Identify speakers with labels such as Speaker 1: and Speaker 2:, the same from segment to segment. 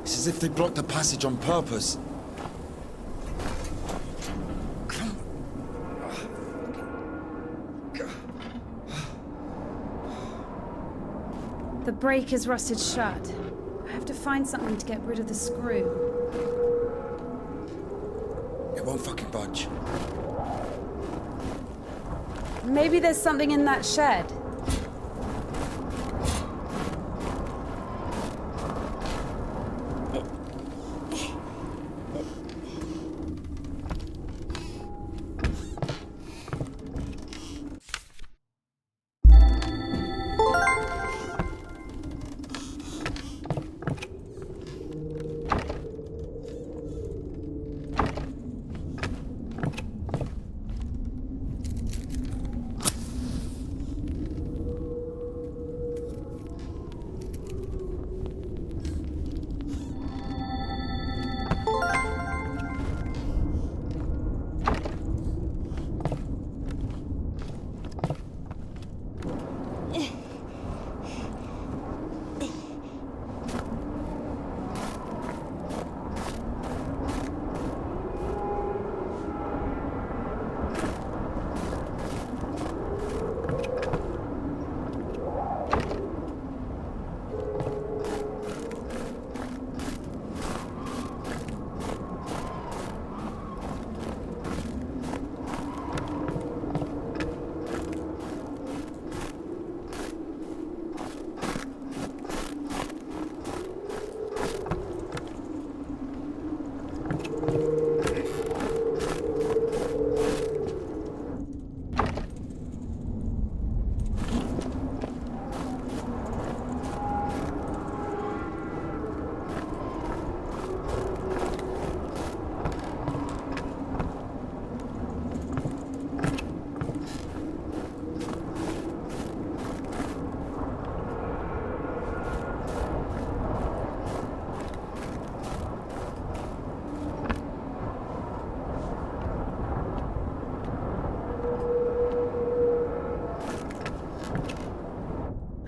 Speaker 1: It's as if they blocked the passage on purpose.
Speaker 2: The brake is rusted shut. I have to find something to get rid of the screw.
Speaker 1: It won't fucking budge.
Speaker 2: Maybe there's something in that shed.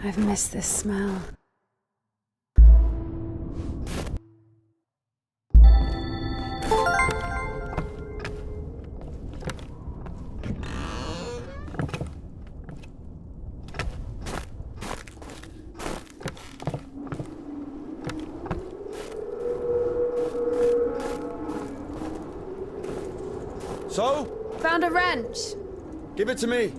Speaker 2: I've missed this smell.
Speaker 1: So?
Speaker 2: Found a wrench.
Speaker 1: Give it to me.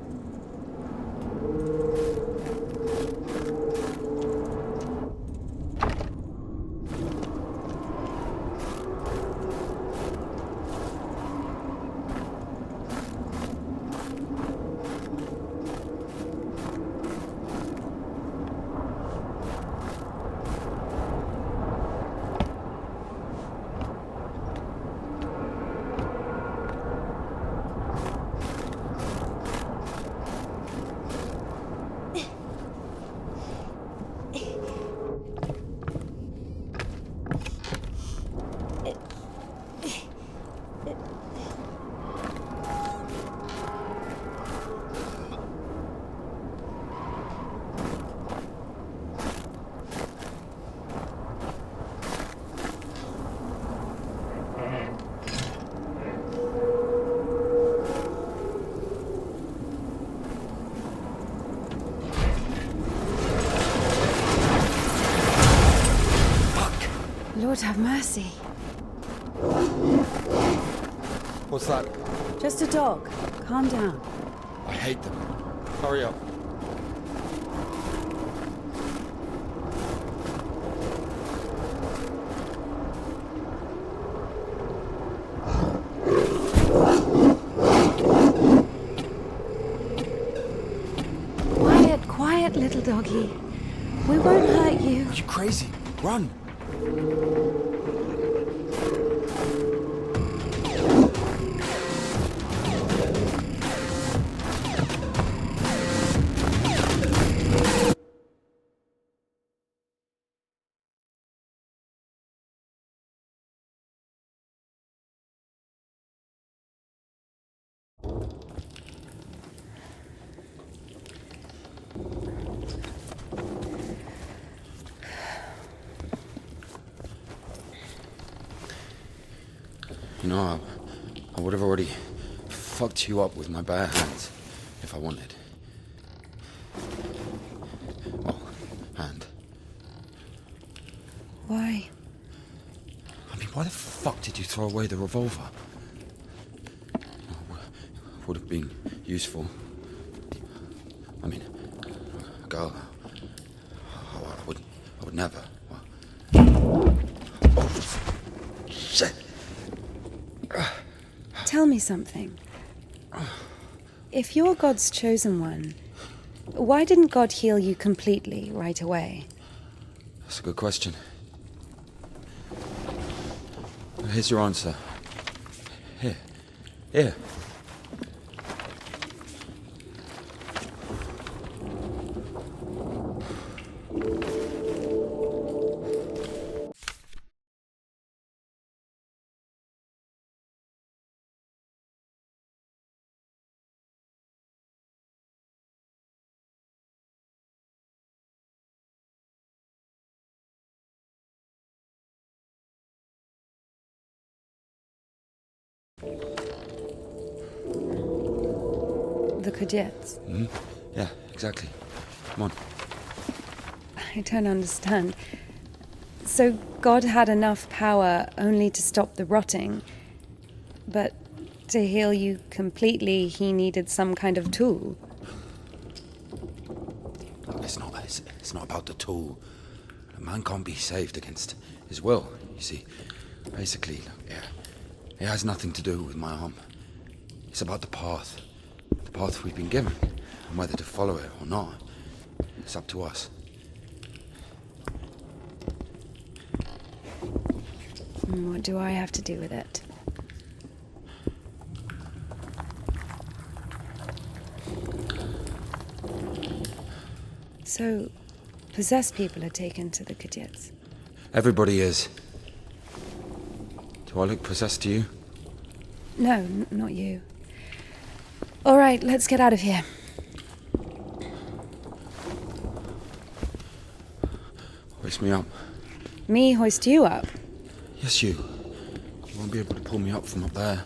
Speaker 2: Lord have mercy.
Speaker 1: What's that?
Speaker 2: Just a dog. Calm down.
Speaker 1: I hate them. Hurry up.
Speaker 2: Quiet, quiet, little doggy. We won't hurt you.
Speaker 1: Are you crazy? Run! You know, I would have already fucked you up with my bare hands if I wanted. Well, hand.
Speaker 2: Why?
Speaker 1: I mean, why the fuck did you throw away the revolver? Would have been useful. I mean, a girl. I would never. Oh, shit.
Speaker 2: Tell me something. If you're God's chosen one, why didn't God heal you completely right away?
Speaker 1: That's a good question. Here's your answer. Here.
Speaker 2: The Kudets.
Speaker 1: Mm-hmm. Yeah, exactly. Come on.
Speaker 2: I don't understand. So God had enough power only to stop the rotting, but to heal you completely, he needed some kind of tool.
Speaker 1: It's not about the tool. A man can't be saved against his will, you see. Basically, it has nothing to do with my arm. It's about the path. The path we've been given. And whether to follow it or not, it's up to us.
Speaker 2: And what do I have to do with it? So, possessed people are taken to the Kudets.
Speaker 1: Everybody is. Do I look possessed to you?
Speaker 2: No, not you. All right, let's get out of here.
Speaker 1: Hoist me up.
Speaker 2: Me hoist you up?
Speaker 1: Yes, you. You won't be able to pull me up from up there.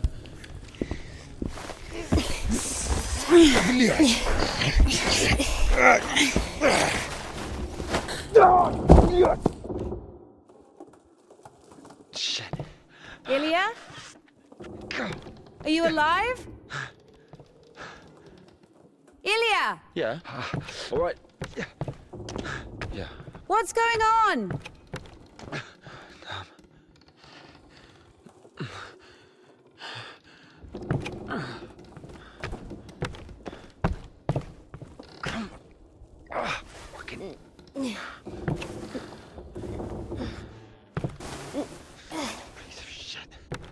Speaker 1: Shit.
Speaker 2: Ilya? Are you alive? Ilya!
Speaker 1: Yeah. All right. Yeah.
Speaker 2: What's going on?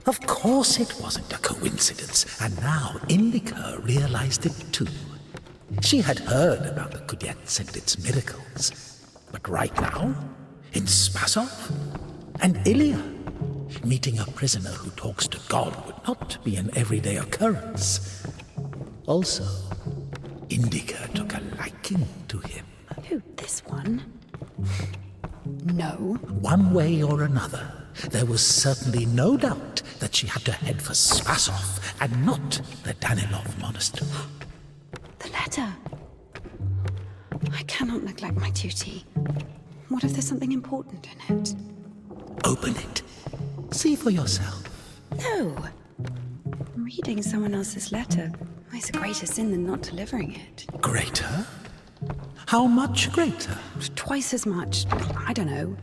Speaker 3: Of course it wasn't a coincidence, and now Indika realized it too. She had heard about the Kudets and its miracles, but right now, in Spasov, and Ilya, meeting a prisoner who talks to God would not be an everyday occurrence. Also, Indika took a liking to him.
Speaker 2: Who, this one? No.
Speaker 3: One way or another, there was certainly no doubt that she had to head for Spasov and not the Danilov monastery.
Speaker 2: The letter. I cannot neglect my duty. What if there's something important in it?
Speaker 3: Open it. See for yourself.
Speaker 2: No. Reading someone else's letter is a greater sin than not delivering it.
Speaker 3: Greater? How much greater?
Speaker 2: Twice as much. I don't know.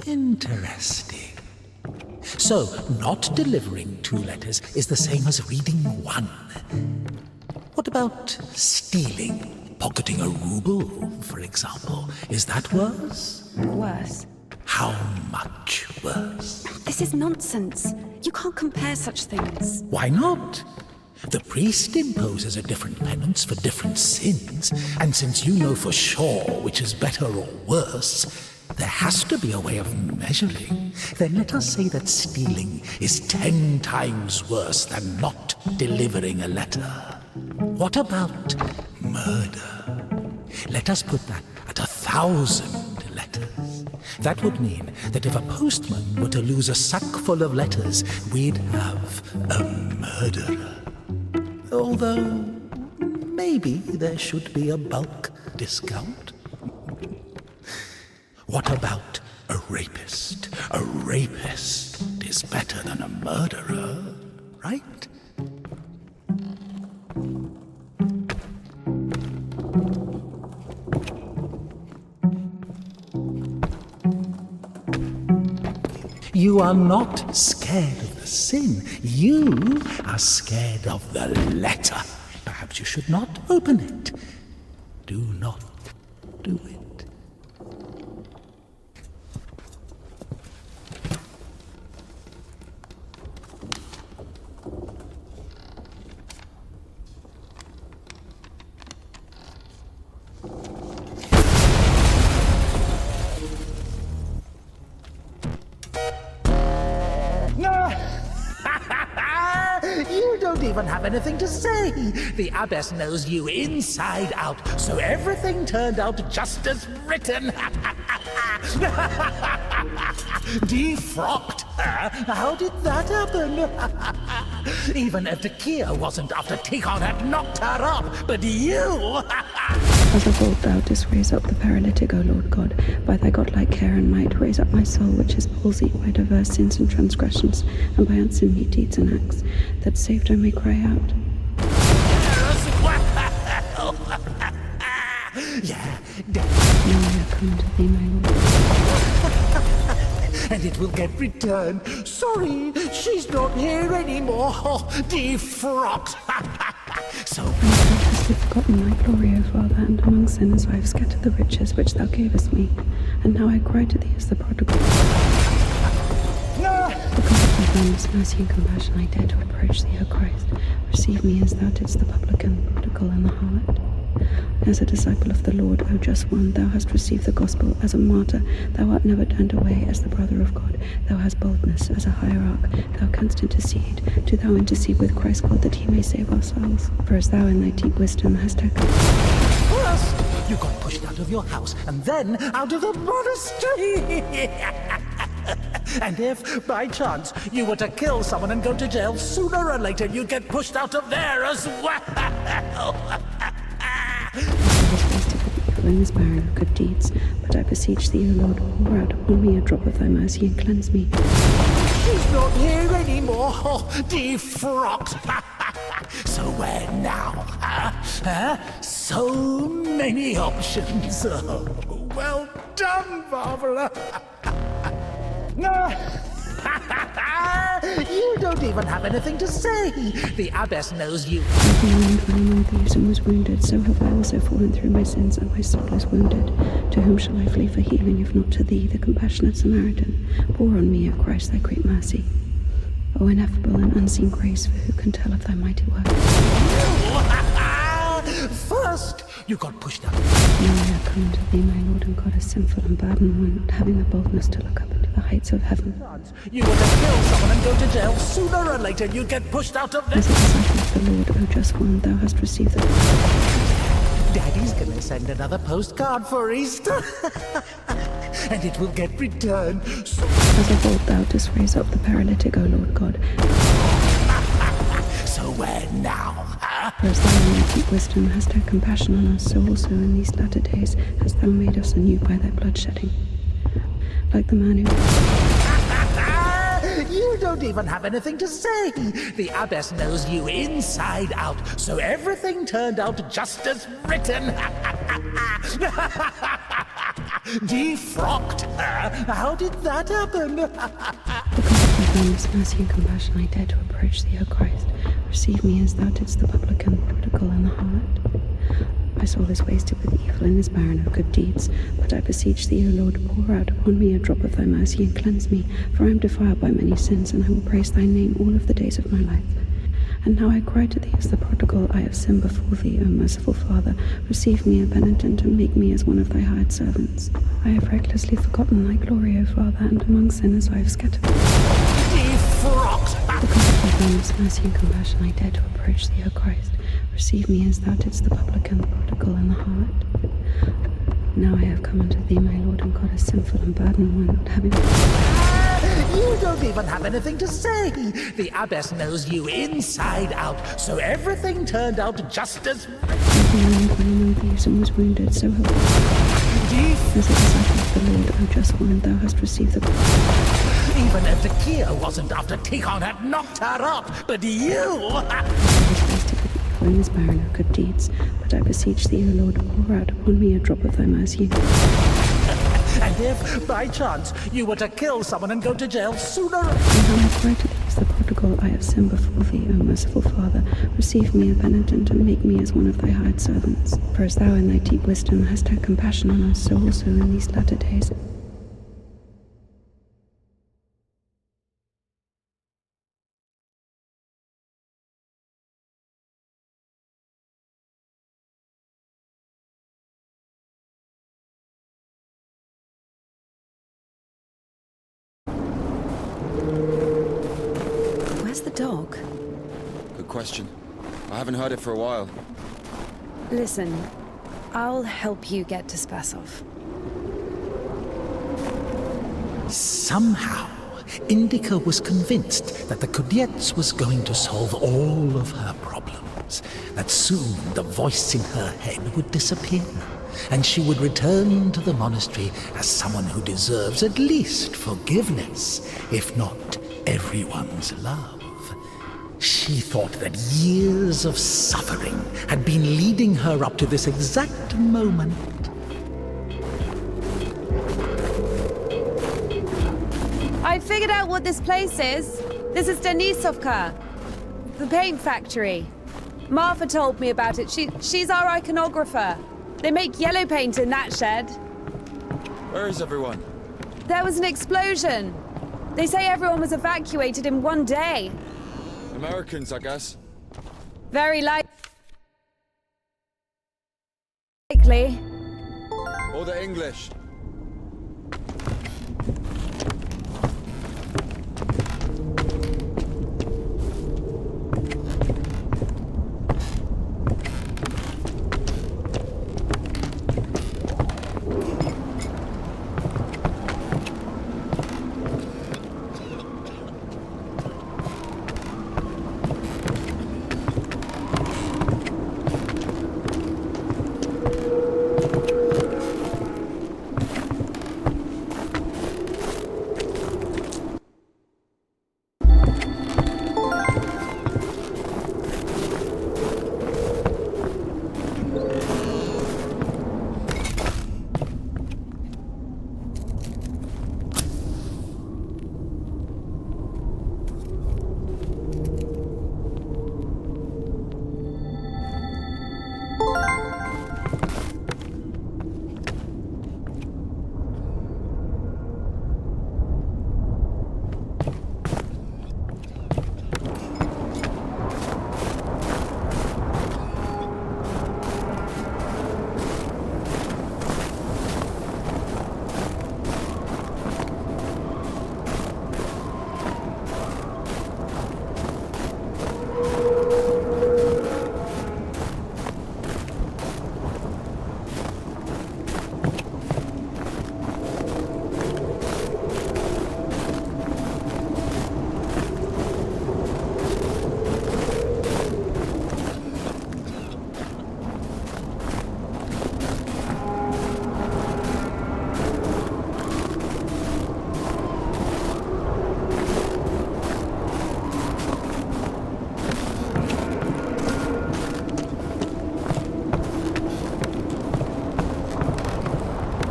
Speaker 3: Interesting. So, not delivering 2 letters is the same as reading 1. What about stealing? Pocketing a ruble, for example. Is that worse?
Speaker 2: Worse.
Speaker 3: How much worse?
Speaker 2: This is nonsense. You can't compare such things.
Speaker 3: Why not? The priest imposes a different penance for different sins, and since you know for sure which is better or worse, there has to be a way of measuring. Then let us say that stealing is 10 times worse than not delivering a letter. What about murder? Let us put that at 1,000 letters. That would mean that if a postman were to lose a sack full of letters, we'd have a murderer. Although, maybe there should be a bulk discount. What about a rapist? A rapist is better than a murderer, right? You are not scared of the sin. You are scared of the letter. Perhaps you should not open it. Do not do it. You don't even have anything to say. The abbess knows you inside out, so everything turned out just as written. Defrocked her? How did that happen? Even if Takia wasn't after Tikon had knocked her up, but you...
Speaker 4: As of old thou didst raise up the paralytic, O Lord God, by thy godlike care and might raise up my soul, which is palsied by diverse sins and transgressions, and by unseemly deeds and acts, that saved I may cry out.
Speaker 3: Yeah,
Speaker 4: Now I have come unto thee, my Lord.
Speaker 3: and it will get returned. Sorry, she's not here anymore. Defrocked. So...
Speaker 4: Hast thou forgotten thy glory, O Father, and among sinners I have scattered the riches which thou gavest me, and now I cry to thee as the prodigal. Because of thy boundless mercy and compassion I dare to approach thee, O Christ. Receive me as thou didst the publican, the prodigal, and the harlot. As a disciple of the Lord, O just one, thou hast received the gospel. As a martyr, thou art never turned away. As the brother of God, thou hast boldness. As a hierarch, thou canst intercede. Do thou intercede with Christ God, that he may save our souls. For as thou in thy deep wisdom hast taken...
Speaker 3: First, you got pushed out of your house, and then out of the monastery. And if, by chance, you were to kill someone and go to jail, sooner or later you'd get pushed out of there as well.
Speaker 4: I was wasted with evil and is barren of good deeds. But I beseech thee, O Lord, pour out upon me a drop of thy mercy and cleanse me.
Speaker 3: She's not here anymore. Defrocked. So where now? So many options. Well done, Barbara. You don't even have anything to say. The abbess knows you.
Speaker 4: Like a lion dwelling among thieves and was wounded, so have I also fallen through my sins, and my soul is wounded. To whom shall I flee for healing, if not to thee, the compassionate Samaritan? Pour on me, O Christ, thy great mercy. O ineffable and unseen grace, for who can tell of thy mighty work?
Speaker 3: First, you got pushed out.
Speaker 4: Now I have come unto thee, my Lord and God, a sinful and burdened one, not having the boldness to look up into the heights of heaven.
Speaker 3: You were to kill someone and go to jail. Sooner or later, you'd get pushed out of there.
Speaker 4: As a disciple of the Lord, O just one, thou hast received the...
Speaker 3: Daddy's gonna send another postcard for Easter. And it will get returned. So...
Speaker 4: As of old thou didst raise up the paralytic, O Lord God.
Speaker 3: So where now?
Speaker 4: For as thou in thy deep wisdom hast had compassion on us, so also in these latter days hast thou made us anew by thy bloodshedding. Like the man who...
Speaker 3: You don't even have anything to say. The abbess knows you inside out, so everything turned out just as written. Defrocked her? How did that happen?
Speaker 4: Because of thy boundless mercy and compassion I dare to approach thee, O Christ. Receive me as thou didst the publican, the prodigal, and the harlot. My soul is wasted with evil and is barren of good deeds. But I beseech thee, O Lord, pour out upon me a drop of thy mercy and cleanse me. For I am defiled by many sins, and I will praise thy name all of the days of my life. And now I cry to thee as the prodigal, I have sinned before thee, O merciful Father. Receive me, a penitent, and make me as one of thy hired servants. I have recklessly forgotten thy glory, O Father, and among sinners I have scattered.
Speaker 3: Defrocked!
Speaker 4: Because of thy boundless mercy and compassion I dare to approach thee, O Christ. Receive me as thou didst the publican, the prodigal, and the harlot. Now I have come unto thee, my Lord and God, a sinful and burdened one, not having...
Speaker 3: You don't even have anything to say. The abbess knows you inside out, so everything turned out just as...
Speaker 4: When among thieves and was wounded, so help as a disciple of the Lord, O just one, thou hast received the...
Speaker 3: Even Indika wasn't after Tikhon had knocked her up, but you...
Speaker 4: I was wasted with evil and is barren of good deeds, but I beseech thee, O Lord, pour out upon me a drop of thy mercy.
Speaker 3: And if, by chance, you were to kill someone and go to jail sooner...
Speaker 4: And how I cry to thee as the prodigal, I have sinned before thee, O merciful Father. Receive me a penitent and make me as one of thy hired servants. For as thou in thy deep wisdom hast had compassion on us, so also in these latter days.
Speaker 2: Where's the dog?
Speaker 1: Good question. I haven't heard it for a while.
Speaker 2: Listen, I'll help you get to Spasov.
Speaker 3: Somehow, Indika was convinced that the Kudyets was going to solve all of her problems, that soon the voice in her head would disappear, and she would return to the monastery as someone who deserves at least forgiveness, if not everyone's love. She thought that years of suffering had been leading her up to this exact moment.
Speaker 2: I figured out what this place is. This is Denisovka, the paint factory. Martha told me about it. She's our iconographer. They make yellow paint in that shed.
Speaker 1: Where is everyone?
Speaker 2: There was an explosion. They say everyone was evacuated in one day.
Speaker 1: Americans, I guess.
Speaker 2: Very likely.
Speaker 1: Or the English.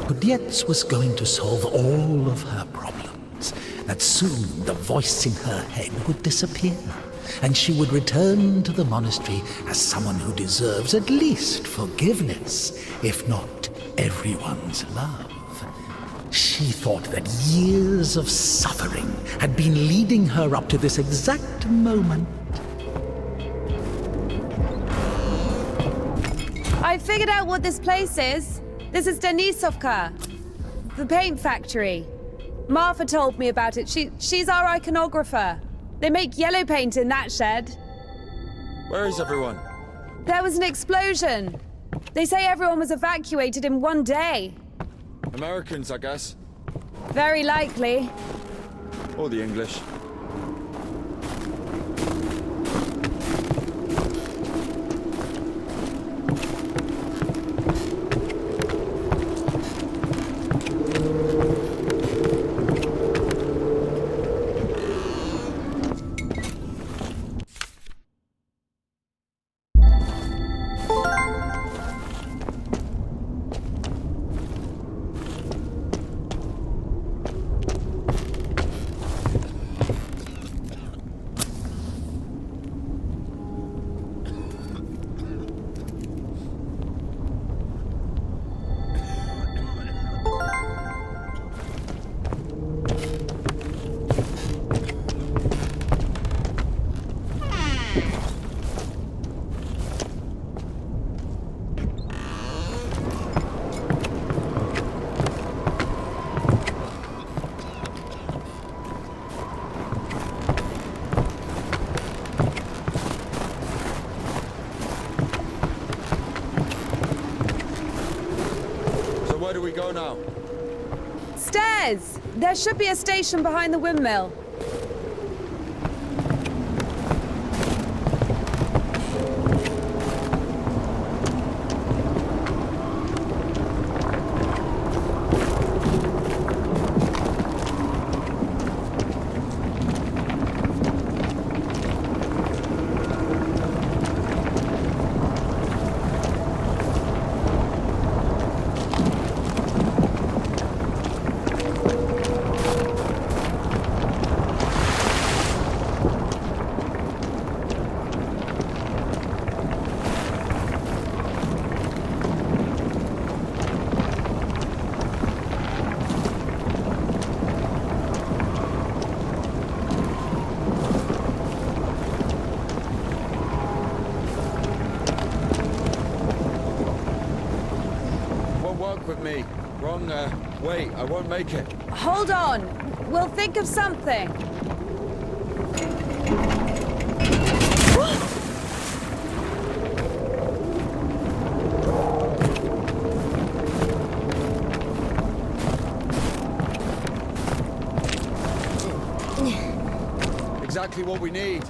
Speaker 3: Kudyets was going to solve all of her problems, that soon the voice in her head would disappear, and she would return to the monastery as someone who deserves at least forgiveness, if not everyone's love. She thought that years of suffering had been leading her up to this exact moment.
Speaker 2: I figured out what this place is. This is Denisovka, the paint factory. Martha told me about it. She's our iconographer. They make yellow paint in that shed.
Speaker 1: Where is everyone?
Speaker 2: There was an explosion. They say everyone was evacuated in one day.
Speaker 1: Americans, I guess.
Speaker 2: Very likely.
Speaker 1: Or the English. Where do we go now?
Speaker 2: Stairs! There should be a station behind the windmill.
Speaker 1: With me. Wrong, wait, I won't make it.
Speaker 2: Hold on. We'll think of something.
Speaker 1: Exactly what we need.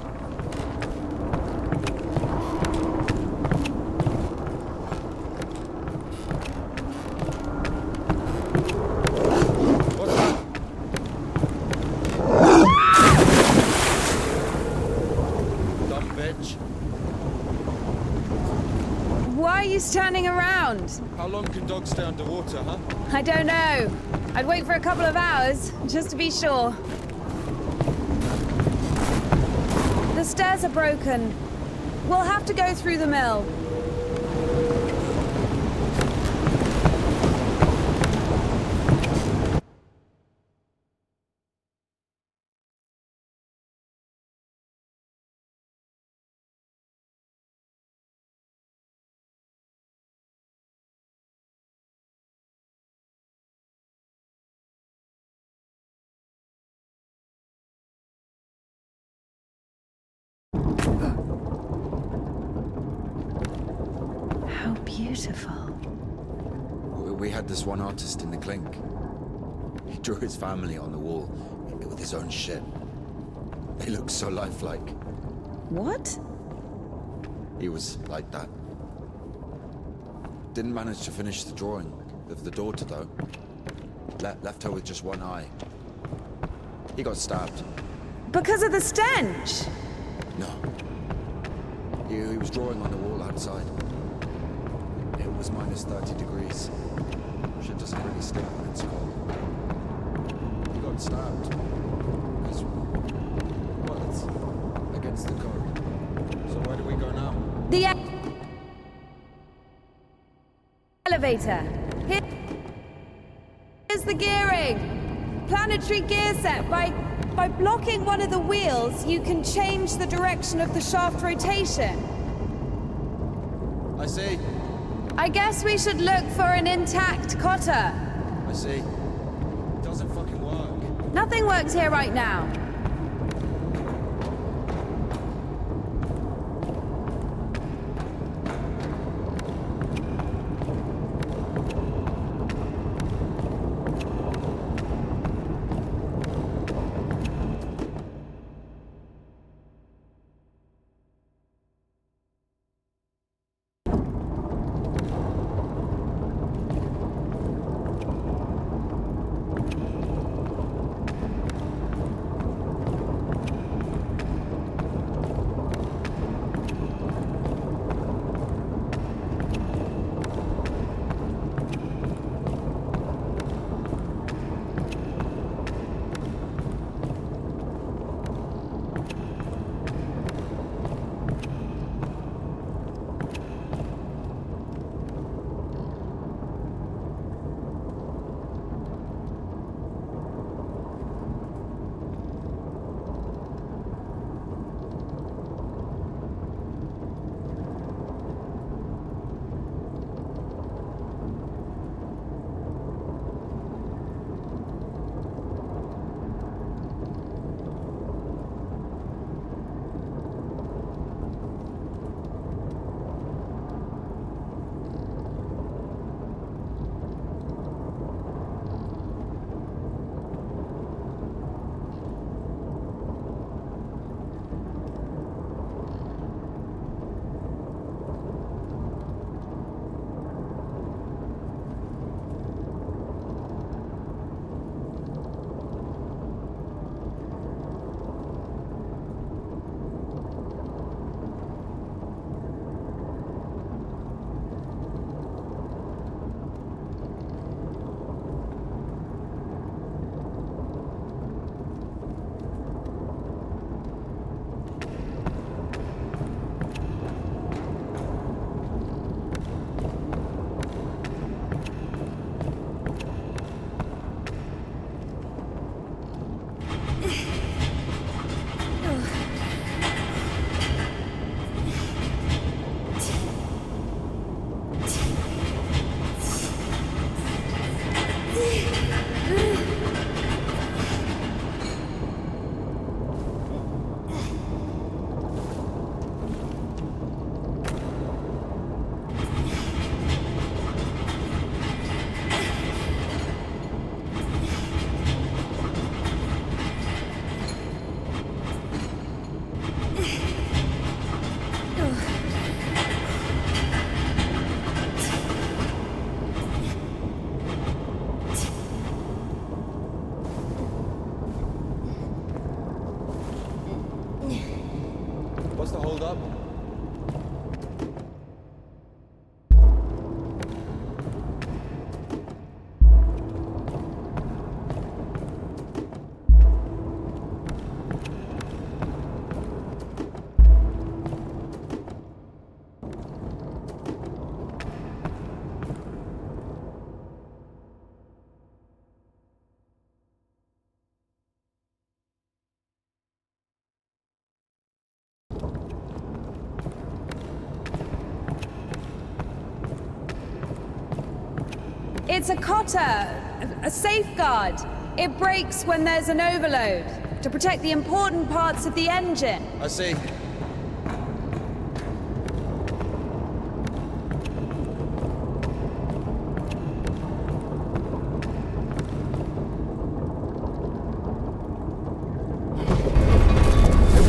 Speaker 2: Why are you standing around?
Speaker 1: How long can dogs stay underwater, huh?
Speaker 2: I don't know. I'd wait for a couple of hours, just to be sure. The stairs are broken. We'll have to go through the mill.
Speaker 4: How beautiful.
Speaker 1: We had this one artist in the clink. He drew his family on the wall with his own shit. They look so lifelike.
Speaker 2: What?
Speaker 1: He was like that. Didn't manage to finish the drawing of the daughter, though. Left her with just one eye. He got stabbed.
Speaker 2: Because of the stench?
Speaker 1: No. He was drawing on the wall outside. It was minus 30 degrees. Shit doesn't really stick when it's cold. He got stabbed. Because, well, it's against the code. So where do we go now?
Speaker 2: The elevator. Here's the gearing. Planetary gear set. By blocking one of the wheels, you can change the direction of the shaft rotation.
Speaker 1: I see.
Speaker 2: I guess we should look for an intact cotter.
Speaker 1: I see. It doesn't fucking work.
Speaker 2: Nothing works here right now.
Speaker 1: What's the hold up?
Speaker 2: It's a cotter, a safeguard. It breaks when there's an overload, to protect the important parts of the engine.
Speaker 1: I see. It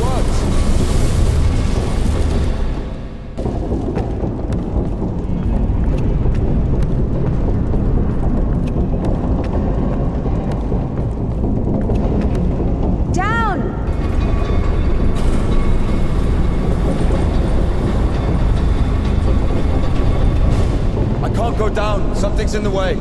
Speaker 1: works!
Speaker 2: Down!
Speaker 1: I can't go down. Something's in the way.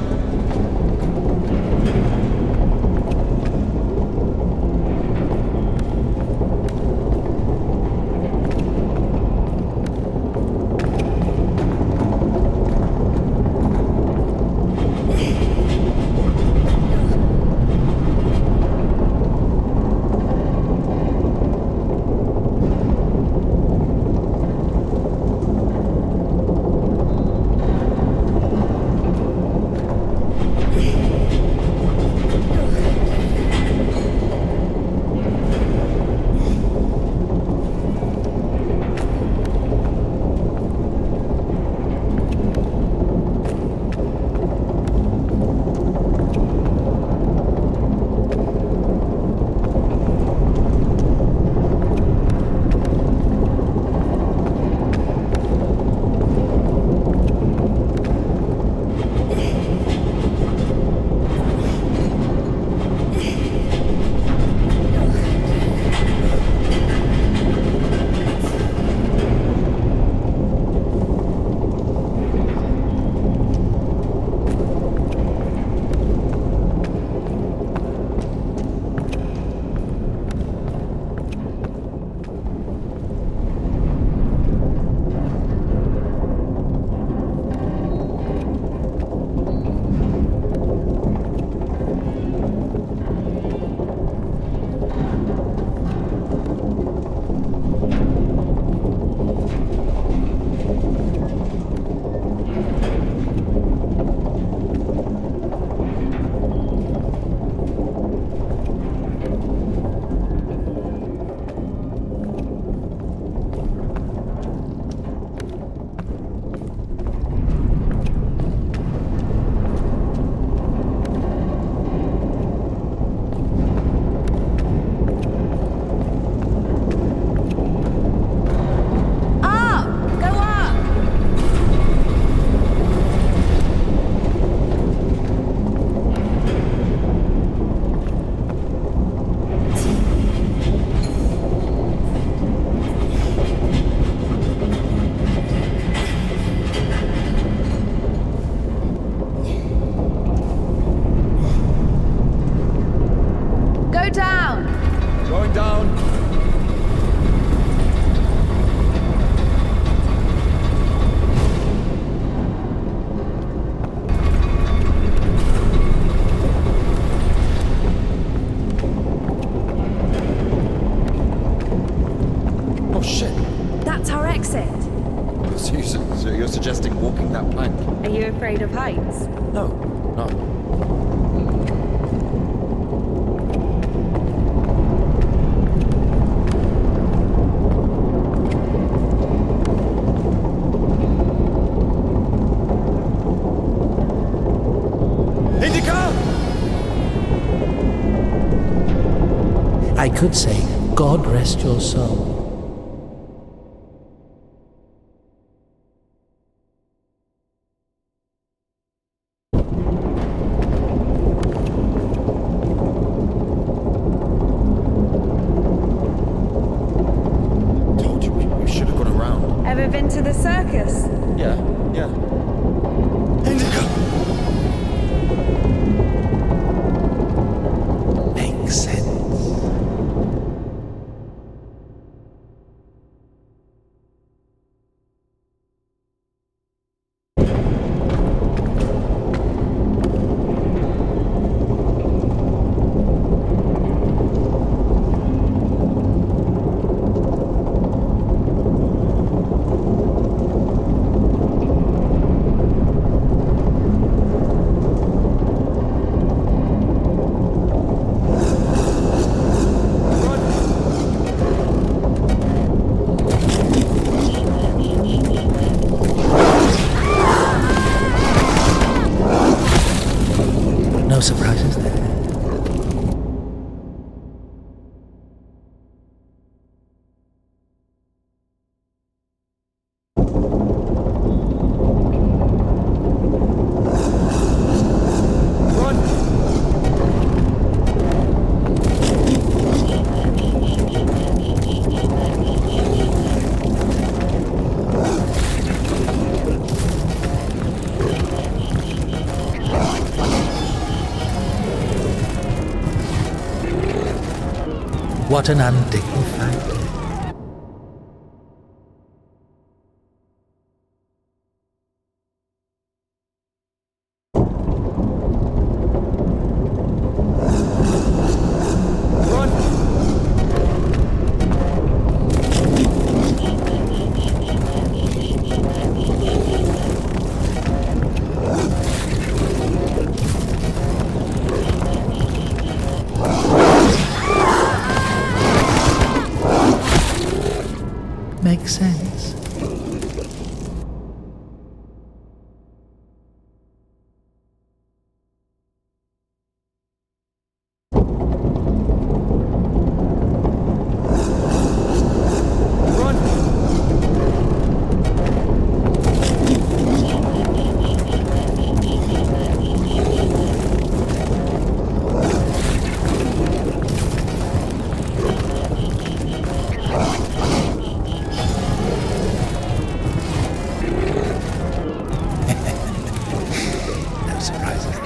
Speaker 1: Going down. Oh shit.
Speaker 2: That's our exit.
Speaker 1: So you're suggesting walking that plank?
Speaker 2: Are you afraid of heights?
Speaker 1: No, no. Indika!
Speaker 3: I could say, God rest your soul.
Speaker 1: Told you
Speaker 2: ever been to the circus?
Speaker 1: Yeah. Indika!
Speaker 3: Makes sense. No surprises there. What an undignified. Makes sense. No surprises.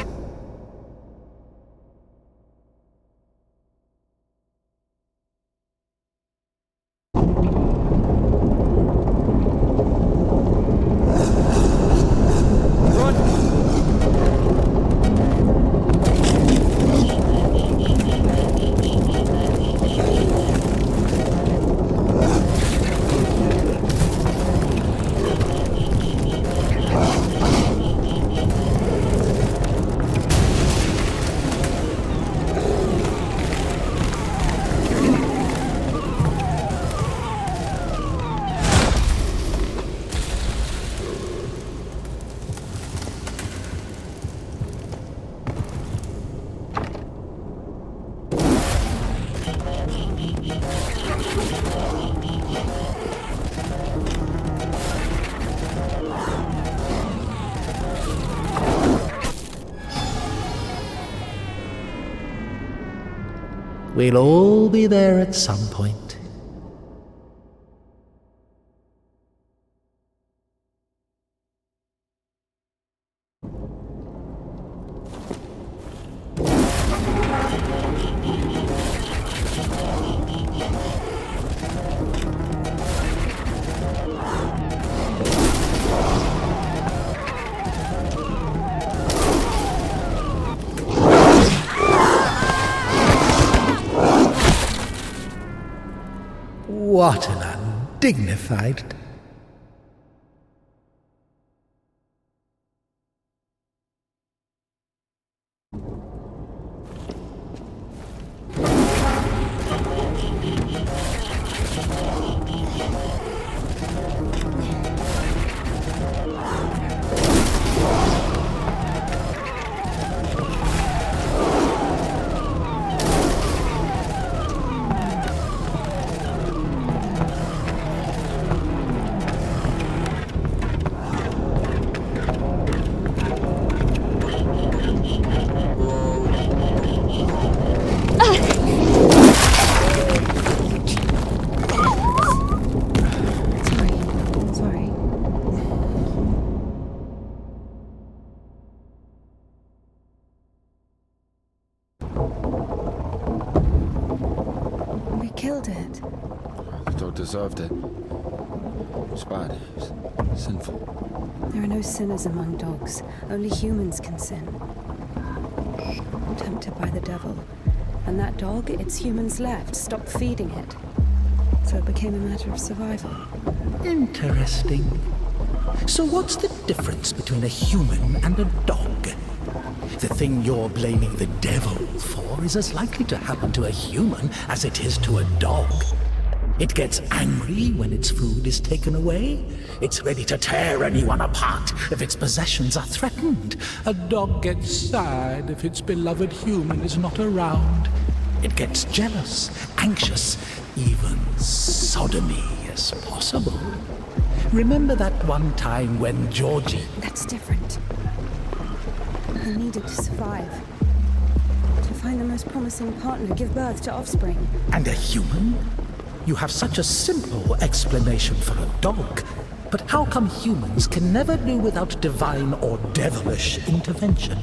Speaker 3: We'll all be there at some point. What an undignified.
Speaker 2: it.
Speaker 1: The dog deserved it. It was bad. It was sinful.
Speaker 2: There are no sinners among dogs. Only humans can sin. Tempted by the devil. And that dog, its humans left, stopped feeding it. So it became a matter of survival.
Speaker 3: Interesting. So what's the difference between a human and a dog? The thing you're blaming the devil for is as likely to happen to a human as it is to a dog. It gets angry when its food is taken away. It's ready to tear anyone apart if its possessions are threatened. A dog gets sad if its beloved human is not around. It gets jealous, anxious, even sodomy is possible. Remember that one time when Georgie...
Speaker 2: That's different. I needed to survive. To find the most promising partner, give birth to offspring.
Speaker 3: And a human? You have such a simple explanation for a dog. But how come humans can never do without divine or devilish intervention?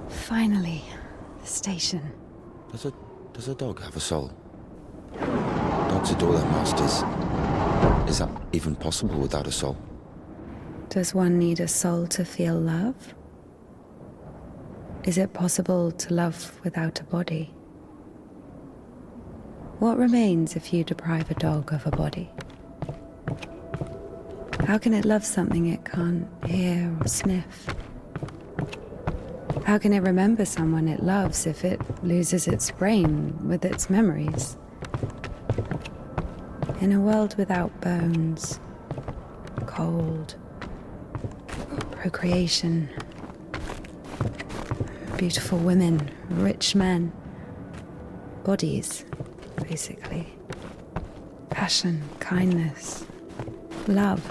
Speaker 2: Finally, the station.
Speaker 1: Does a dog have a soul? Dogs adore their masters. Is that even possible without a soul?
Speaker 2: Does one need a soul to feel love? Is it possible to love without a body? What remains if you deprive a dog of a body? How can it love something it can't hear or sniff? How can it remember someone it loves if it loses its brain with its memories? In a world without bones, cold, procreation, beautiful women, rich men, bodies, basically. Passion, kindness, love.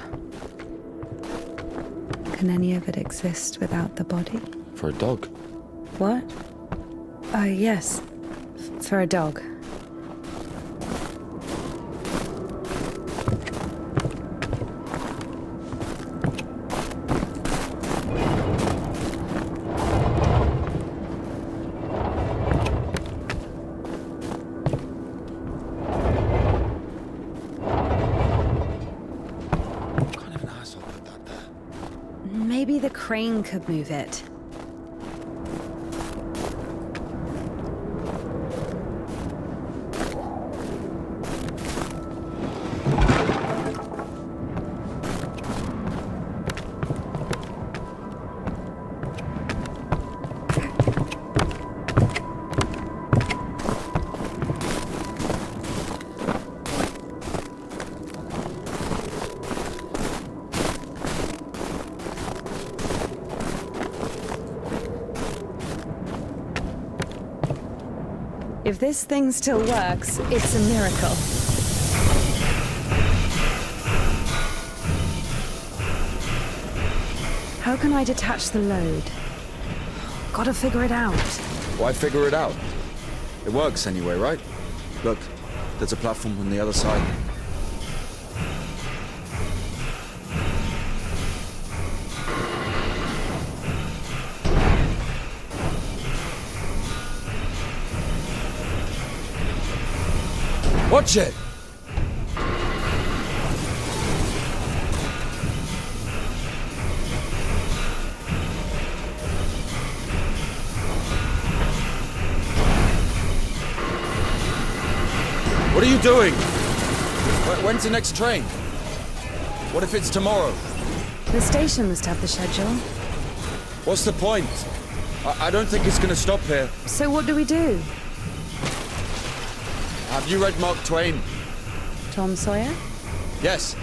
Speaker 2: Can any of it exist without the body?
Speaker 1: For a dog?
Speaker 2: What? Yes. For a dog.
Speaker 1: What kind of an asshole put that there?
Speaker 2: Maybe the crane could move it. If this thing still works, it's a miracle. How can I detach the load? Gotta figure it out.
Speaker 1: Why figure it out? It works anyway, right? Look, there's a platform on the other side. Watch it! What are you doing? When's the next train? What if it's tomorrow?
Speaker 2: The station must have the schedule.
Speaker 1: What's the point? I don't think it's gonna stop here.
Speaker 2: So what do we do?
Speaker 1: Have you read Mark Twain?
Speaker 2: Tom Sawyer?
Speaker 1: Yes,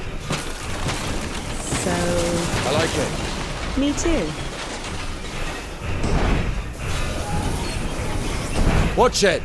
Speaker 2: So...
Speaker 1: I like it.
Speaker 2: me too.
Speaker 1: Watch it!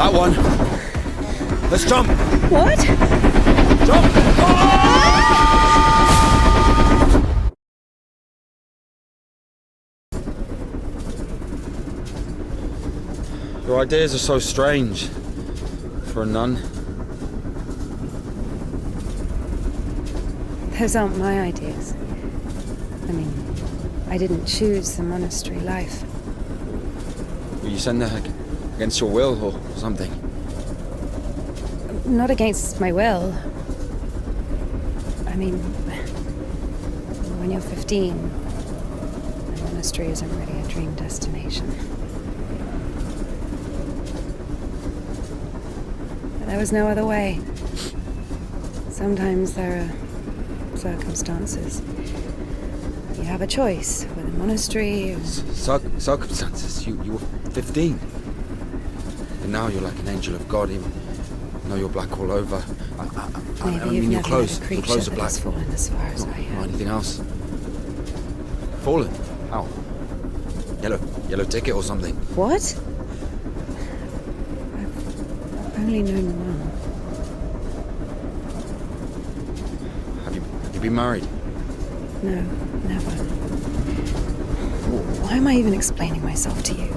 Speaker 1: That one. Let's jump.
Speaker 2: What?
Speaker 1: Jump. Your ideas are so strange for a nun.
Speaker 2: Those aren't my ideas. I mean, I didn't choose the monastery life.
Speaker 1: Were you sent there against your will or something?
Speaker 2: Not against my will. I mean, when you're 15, the monastery isn't really a dream destination. But there was no other way. Sometimes there are circumstances. You have a choice with a monastery or...
Speaker 1: Circumstances? You were 15. And now you're like an angel of God, even though you're black all over. I
Speaker 2: Maybe
Speaker 1: mean,
Speaker 2: you've
Speaker 1: your
Speaker 2: never
Speaker 1: clothes,
Speaker 2: met a
Speaker 1: your
Speaker 2: creature
Speaker 1: clothes are
Speaker 2: that
Speaker 1: black.
Speaker 2: has fallen as far as I
Speaker 1: Or
Speaker 2: have.
Speaker 1: anything else? Fallen? How? Yellow ticket or something?
Speaker 2: What? I've only known one.
Speaker 1: Have you been married?
Speaker 2: No, never. Why am I even explaining myself to you?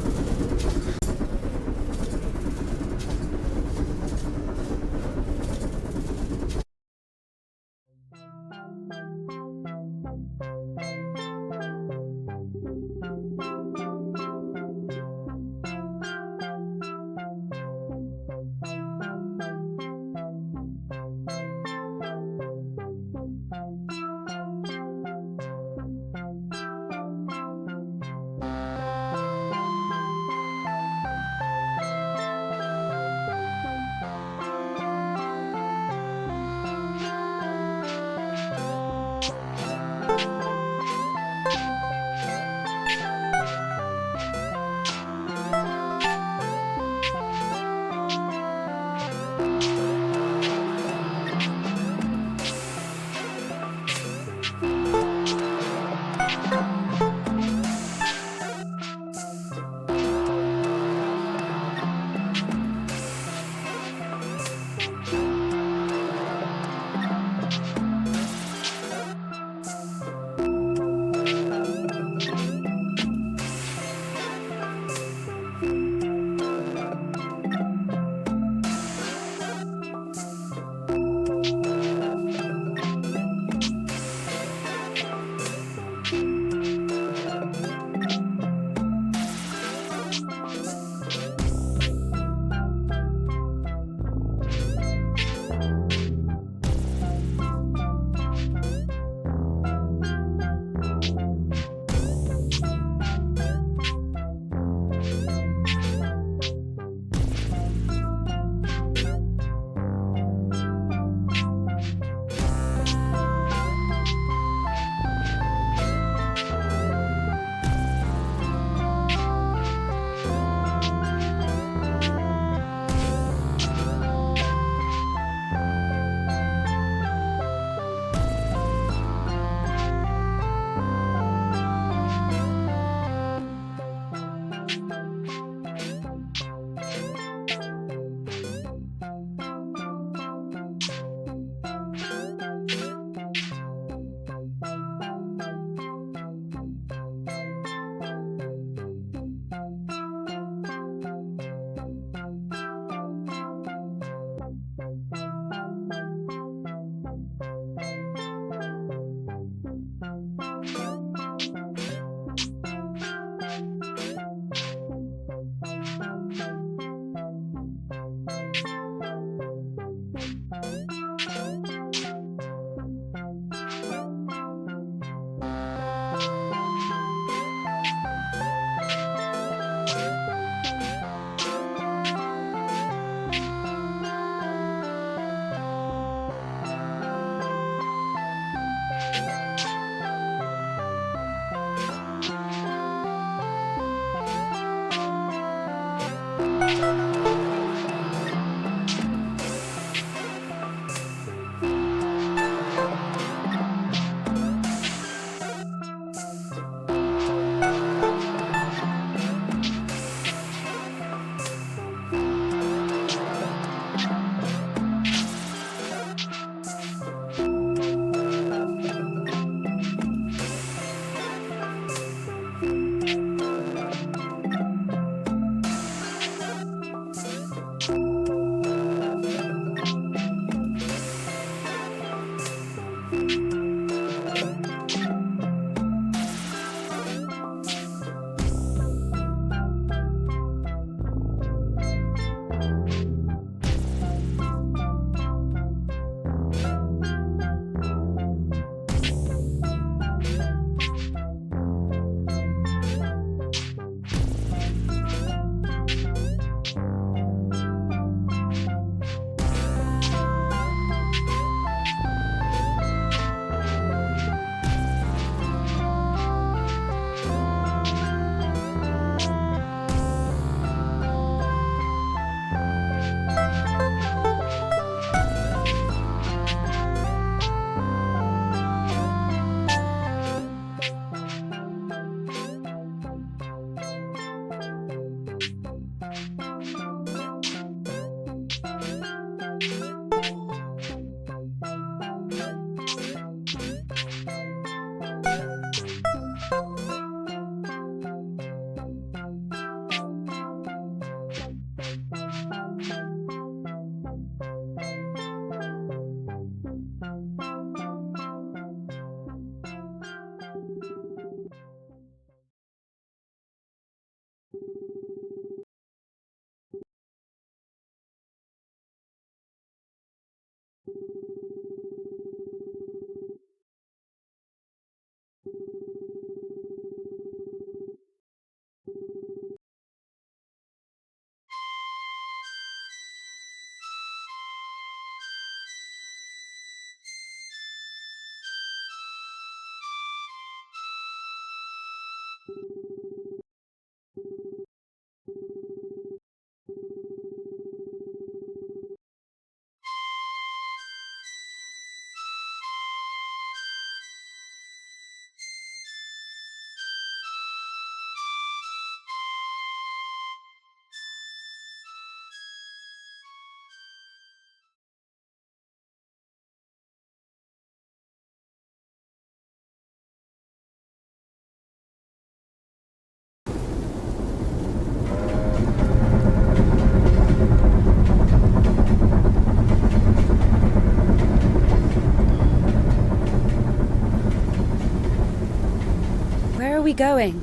Speaker 2: we going?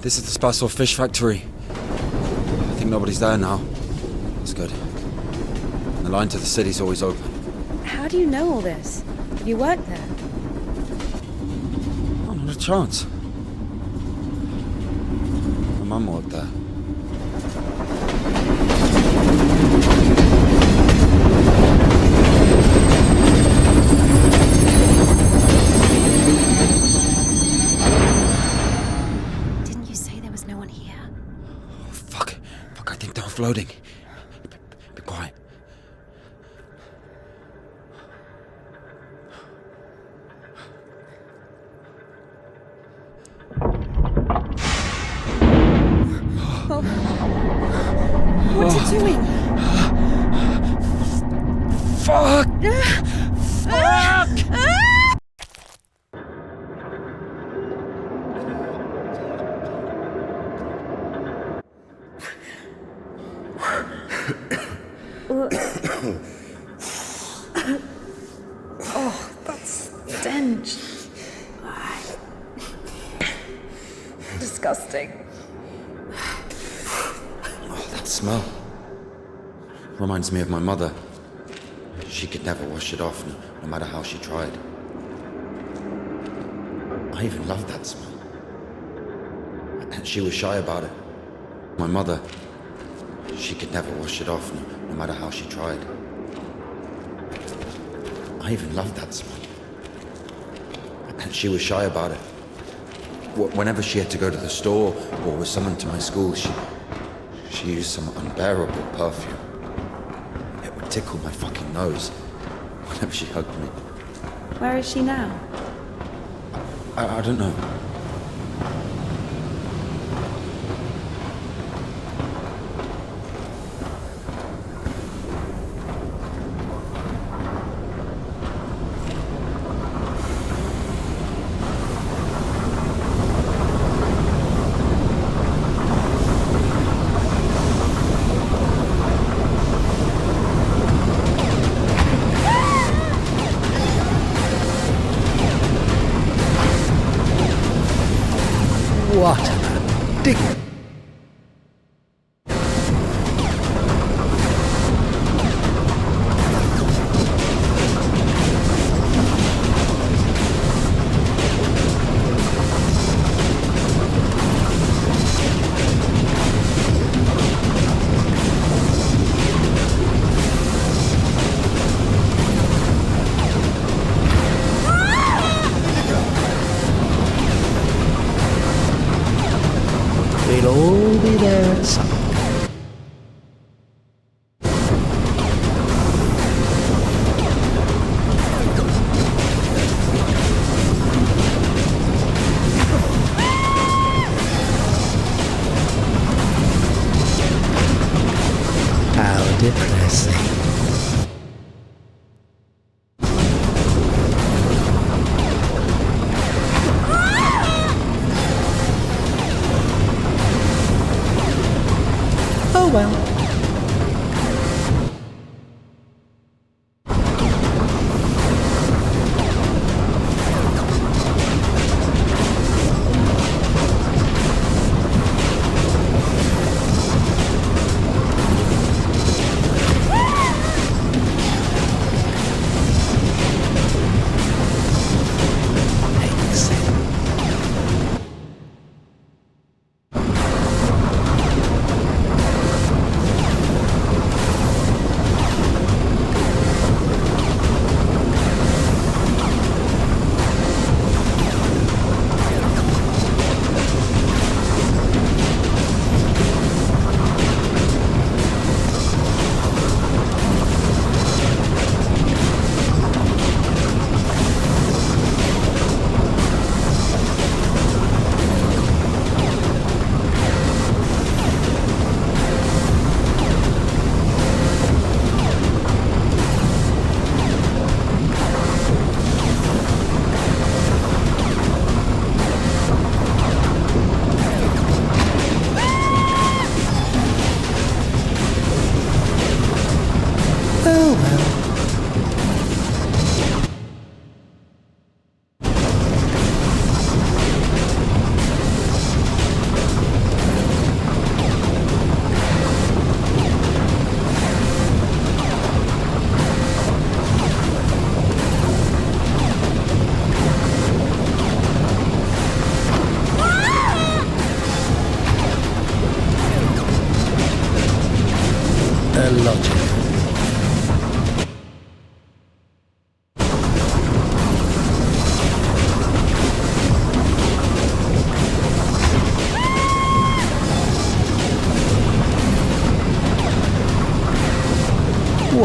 Speaker 1: This is the Spassor fish factory. I think nobody's there now. That's good. And the line to the city's always open.
Speaker 2: How do you know all this? Have you worked there?
Speaker 1: Oh, not a chance. My mum worked there.
Speaker 2: Didn't you say there was no one here?
Speaker 1: Oh, fuck, I think they're offloading. Be quiet.
Speaker 2: What's it doing?
Speaker 1: Fuck!
Speaker 2: Oh, that's stench. Disgusting.
Speaker 1: Oh, that smell. Reminds me of my mother. She could never wash it off, no matter how she tried. I even loved that smell. And she was shy about it. My mother, she could never wash it off, no matter how she tried. I even loved that smell. And she was shy about it. Whenever she had to go to the store or was summoned to my school, she used some unbearable perfume. It would tickle my fucking nose whenever she hugged me.
Speaker 2: Where is she now?
Speaker 1: I don't know.
Speaker 3: What an indignant... We'll all be there at some point. How depressing. Oh well.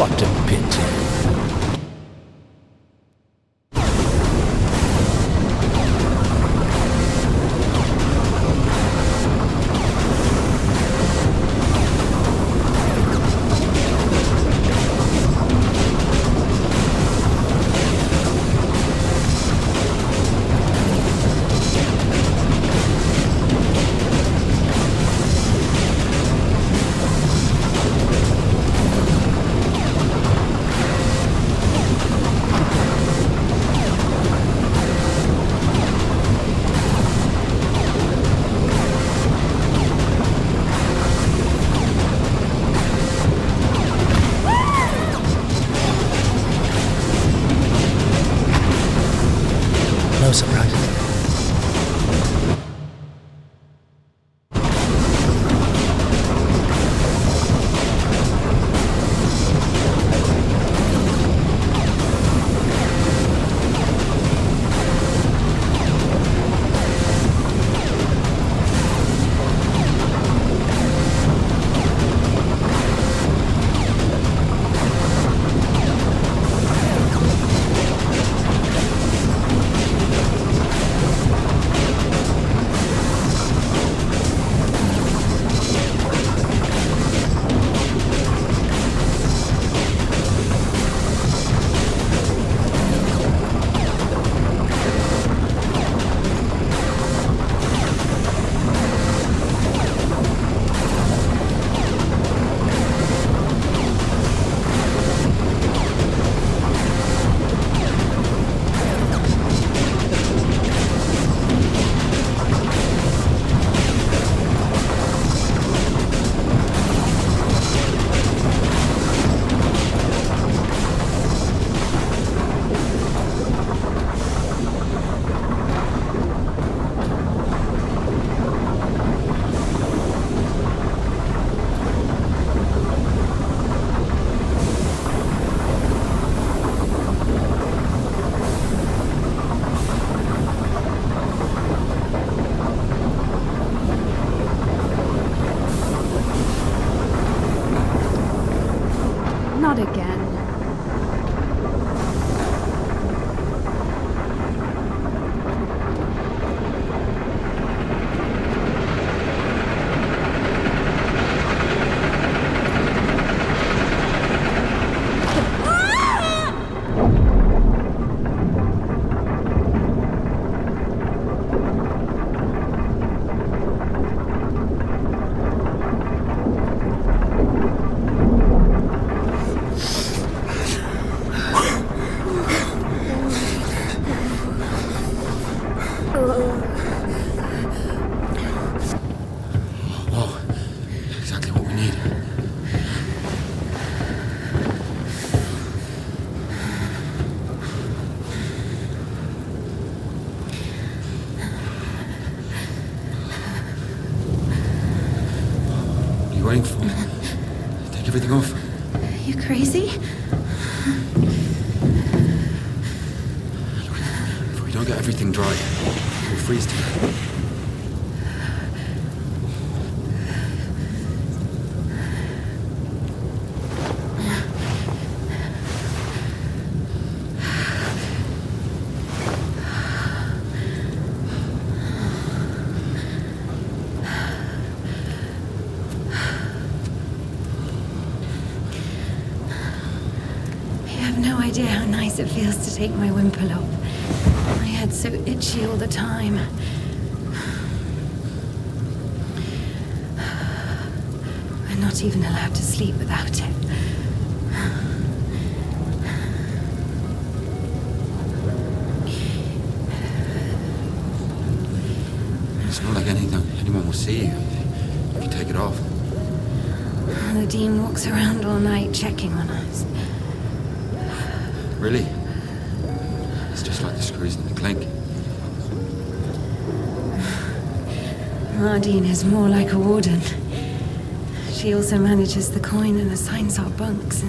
Speaker 3: What a pity. No surprises.
Speaker 2: Not again.
Speaker 1: Whoa. Exactly what we need. What are you waiting for? Take everything off.
Speaker 2: You crazy?
Speaker 1: If we don't get everything dry, we'll freeze to death.
Speaker 2: You have no idea how nice it feels to take my wimple off. My head's so itchy all the time. We're not even allowed to sleep without it.
Speaker 1: It's not like anyone will see you if you take it off.
Speaker 2: The Dean walks around all night checking on us.
Speaker 1: Really? It's just like the screws in the clink.
Speaker 2: Mardine is more like a warden. She also manages the coin and assigns our bunks.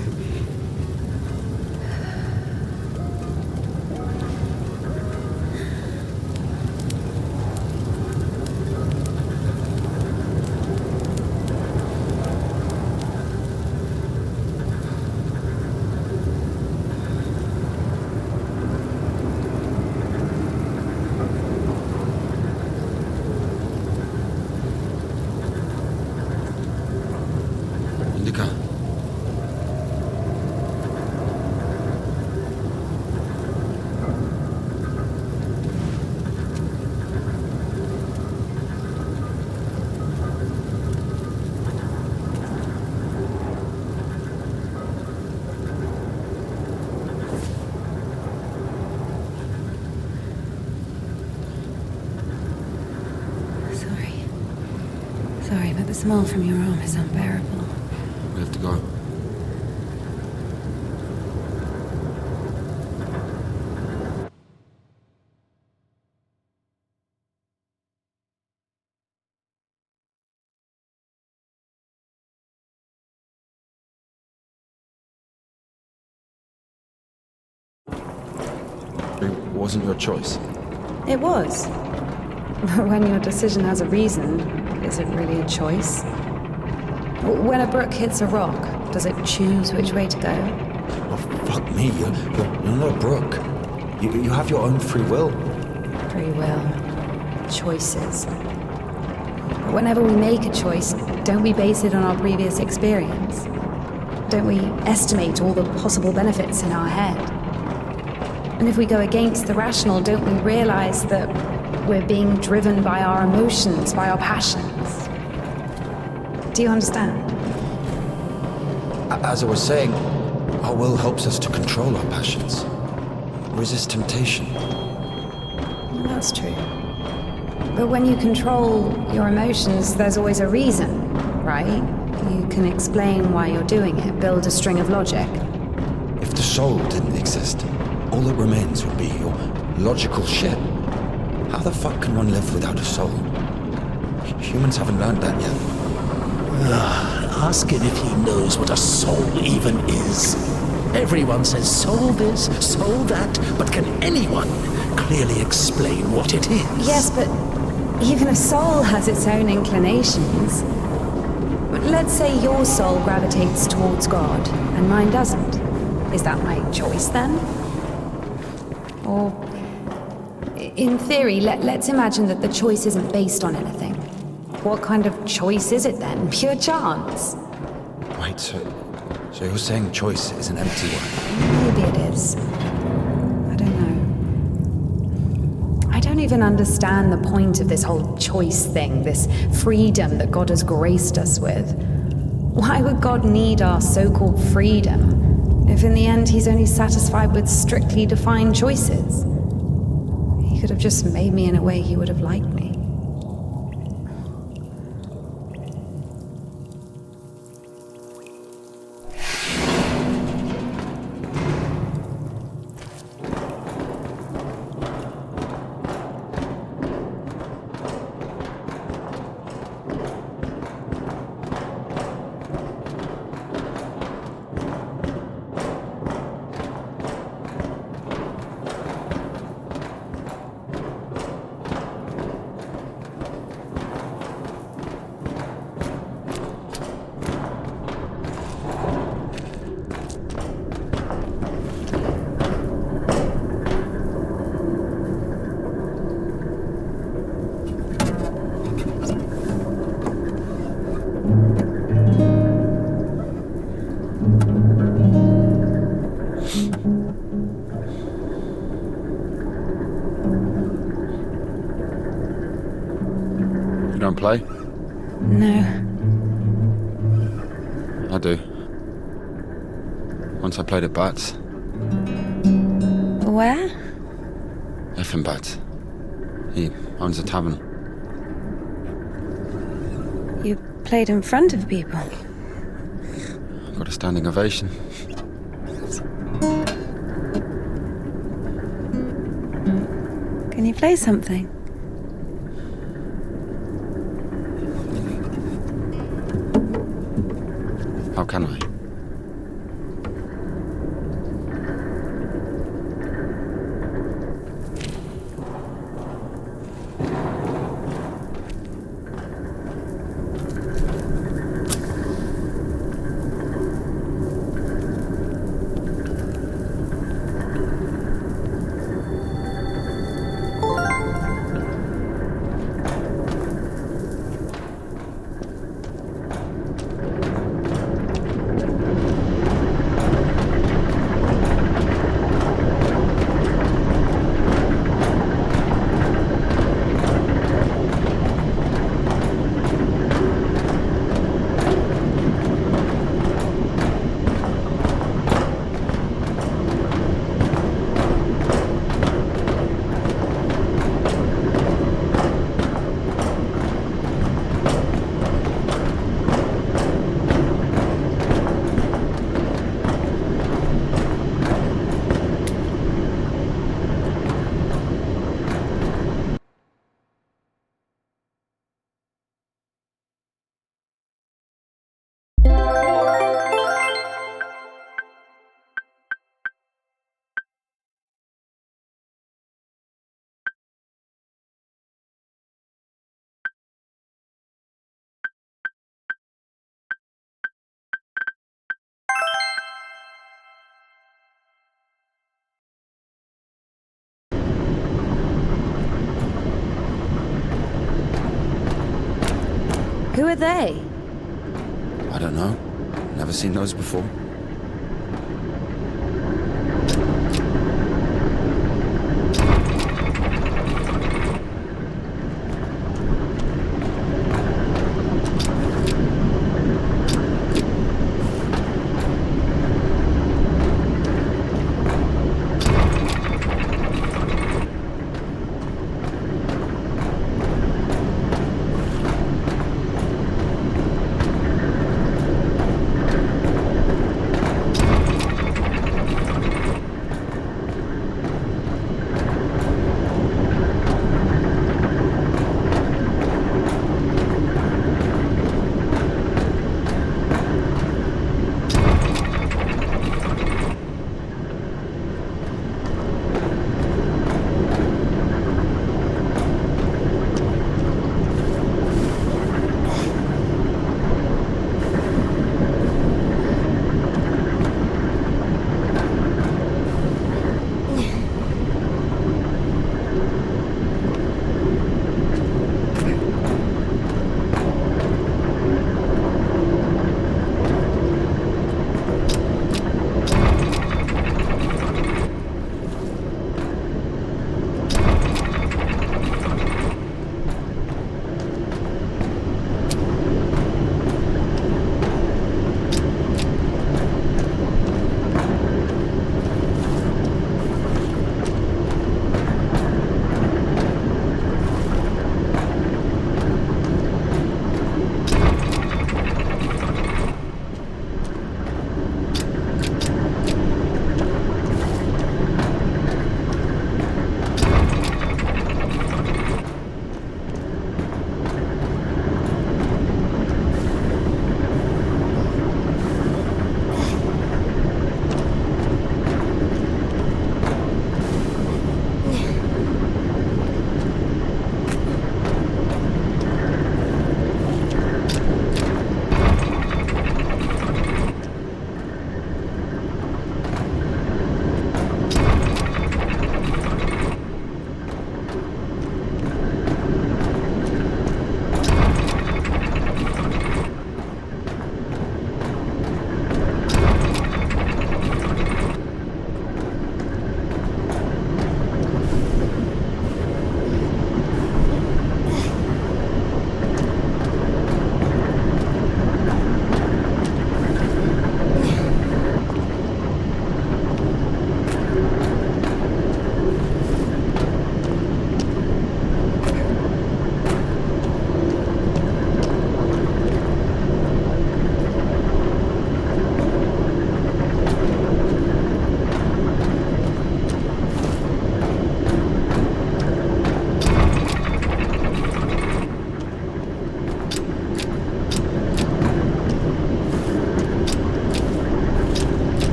Speaker 2: Sorry, but the smell from your arm is unbearable.
Speaker 1: We have to go. It wasn't your choice.
Speaker 2: It was. But when your decision has a reason, is it really a choice? When a brook hits a rock, does it choose which way to go?
Speaker 1: Oh, fuck me. You're not a brook. You have your own free will.
Speaker 2: Free will. Choices. But whenever we make a choice, don't we base it on our previous experience? Don't we estimate all the possible benefits in our head? And if we go against the rational, don't we realize that we're being driven by our emotions, by our passions? Do you understand?
Speaker 1: As I was saying, our will helps us to control our passions, resist temptation.
Speaker 2: Well, that's true. But when you control your emotions, there's always a reason, right? You can explain why you're doing it, build a string of logic.
Speaker 1: If the soul didn't exist, all that remains would be your logical shit. How the fuck can one live without a soul? Humans haven't learned that yet.
Speaker 3: Ask him if he knows what a soul even is. Everyone says soul this, soul that, but can anyone clearly explain what it is?
Speaker 2: Yes, but even a soul has its own inclinations. But let's say your soul gravitates towards God, and mine doesn't. Is that my choice then? Or, in theory, let's imagine that the choice isn't based on anything. What kind of choice is it then? Pure chance?
Speaker 1: Wait, so you're saying choice is an empty word?
Speaker 2: Maybe it is. I don't know. I don't even understand the point of this whole choice thing, this freedom that God has graced us with. Why would God need our so-called freedom if in the end he's only satisfied with strictly defined choices? He could have just made me in a way he would have liked me.
Speaker 1: You don't play?
Speaker 2: No.
Speaker 1: I do. Once I played at Bats.
Speaker 2: Where?
Speaker 1: Effing Bats. He owns a tavern.
Speaker 2: You played in front of people.
Speaker 1: Got a standing ovation.
Speaker 2: Can you play something?
Speaker 1: How can I?
Speaker 2: Who are they?
Speaker 1: I don't know. Never seen those before.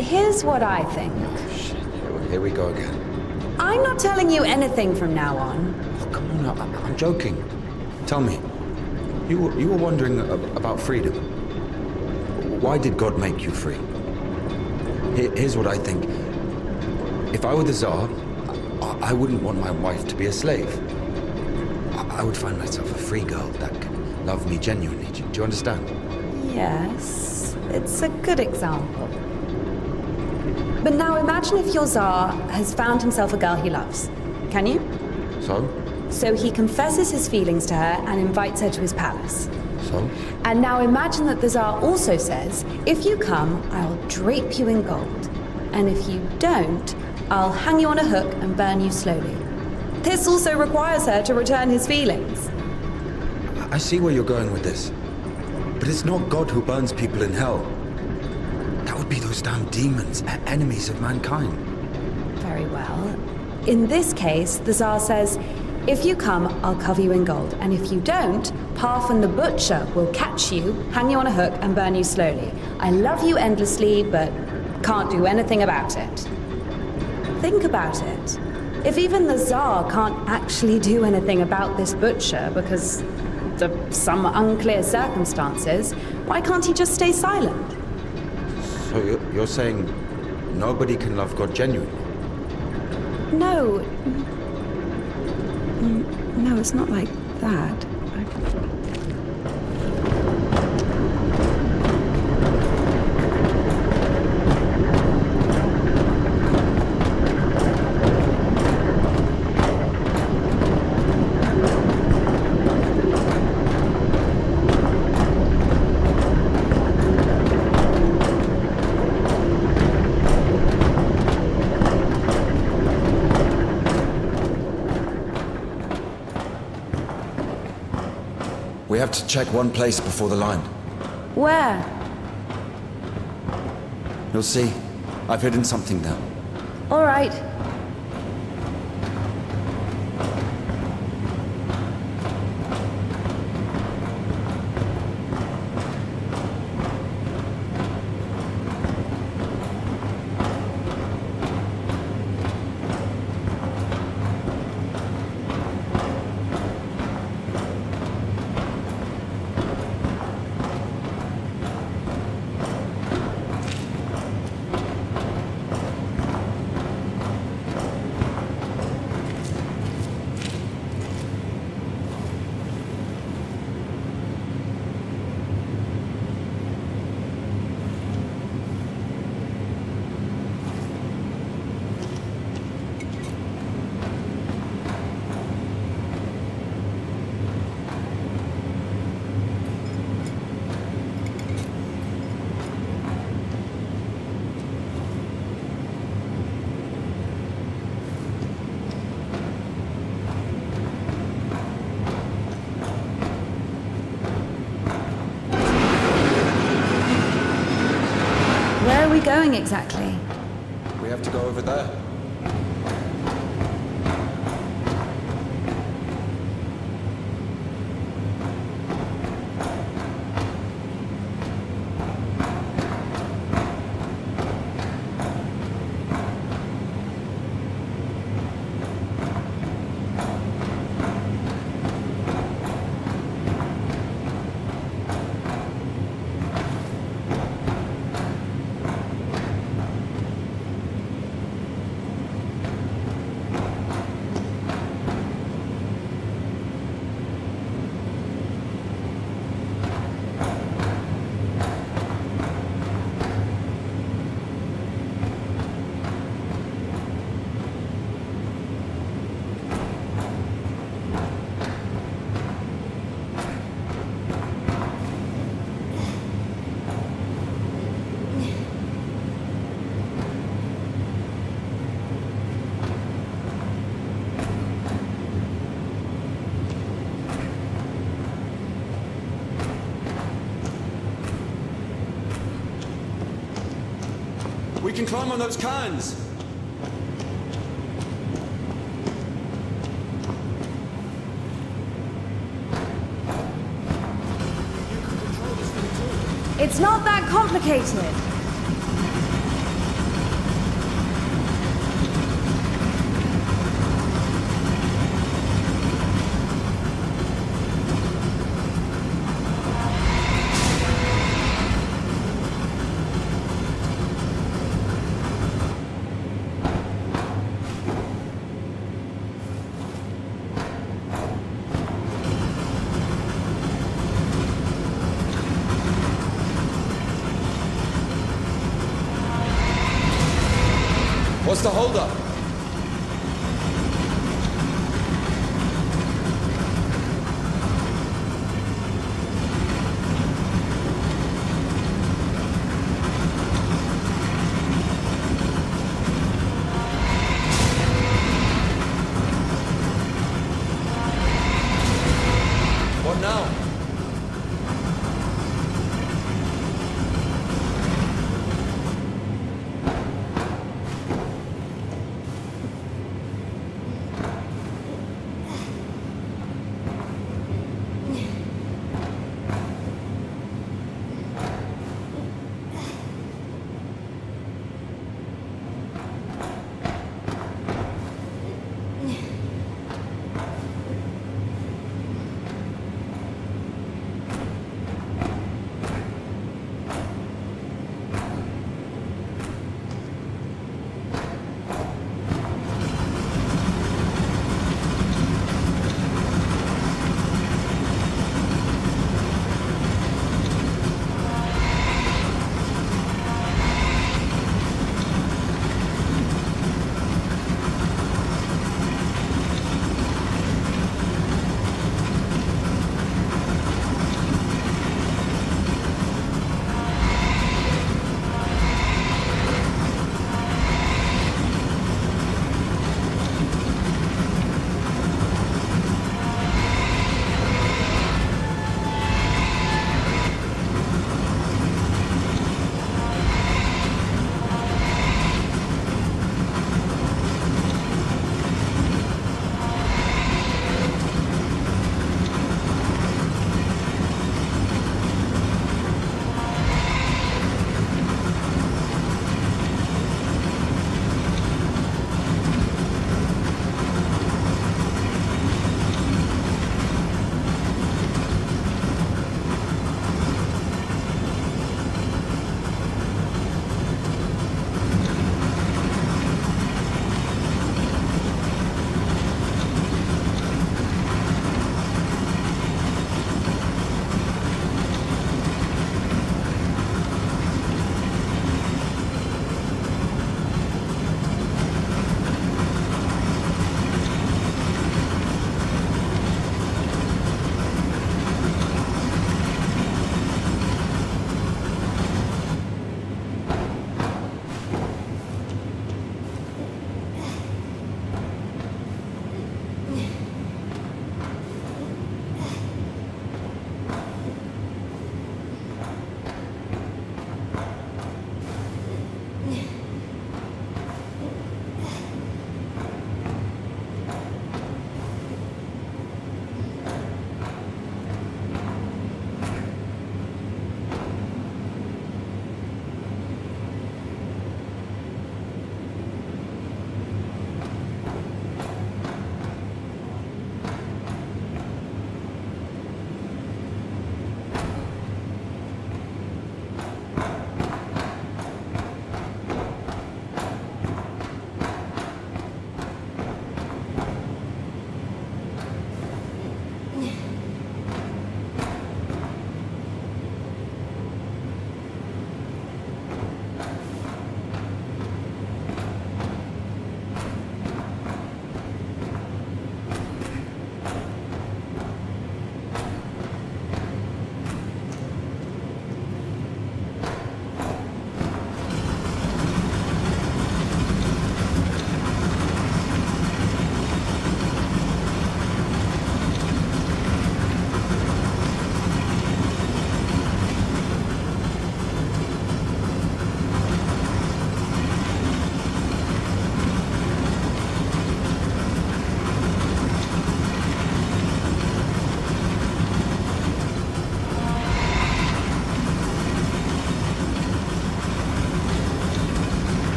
Speaker 2: Here's what I think.
Speaker 1: Shit, here we go again.
Speaker 2: I'm not telling you anything from now on.
Speaker 1: Oh, come on, I'm joking. Tell me, you were wondering about freedom. Why did God make you free? Here's what I think. If I were the Tsar, I wouldn't want my wife to be a slave. I would find myself a free girl that can love me genuinely. Do you understand?
Speaker 2: Yes, it's a good example. But now imagine if your Tsar has found himself a girl he loves. Can you?
Speaker 1: So?
Speaker 2: So he confesses his feelings to her and invites her to his palace.
Speaker 1: So?
Speaker 2: And now imagine that the Tsar also says, if you come, I'll drape you in gold. And if you don't, I'll hang you on a hook and burn you slowly. This also requires her to return his feelings.
Speaker 1: I see where you're going with this. But it's not God who burns people in hell. That would be those damn demons, enemies of mankind.
Speaker 2: Very well. In this case, the Tsar says, if you come, I'll cover you in gold. And if you don't, Parfan the Butcher will catch you, hang you on a hook, and burn you slowly. I love you endlessly, but can't do anything about it. Think about it. If even the Tsar can't actually do anything about this butcher because of some unclear circumstances, why can't he just stay silent?
Speaker 1: So you're saying nobody can love God genuinely?
Speaker 2: No.
Speaker 4: No, it's not like that.
Speaker 1: We have to check one place before the line.
Speaker 2: Where?
Speaker 1: You'll see. I've hidden something there.
Speaker 2: All right. Where are we going exactly?
Speaker 1: We have to go over there. We can climb on those cans!
Speaker 2: It's not that complicated.
Speaker 1: What's the holdup?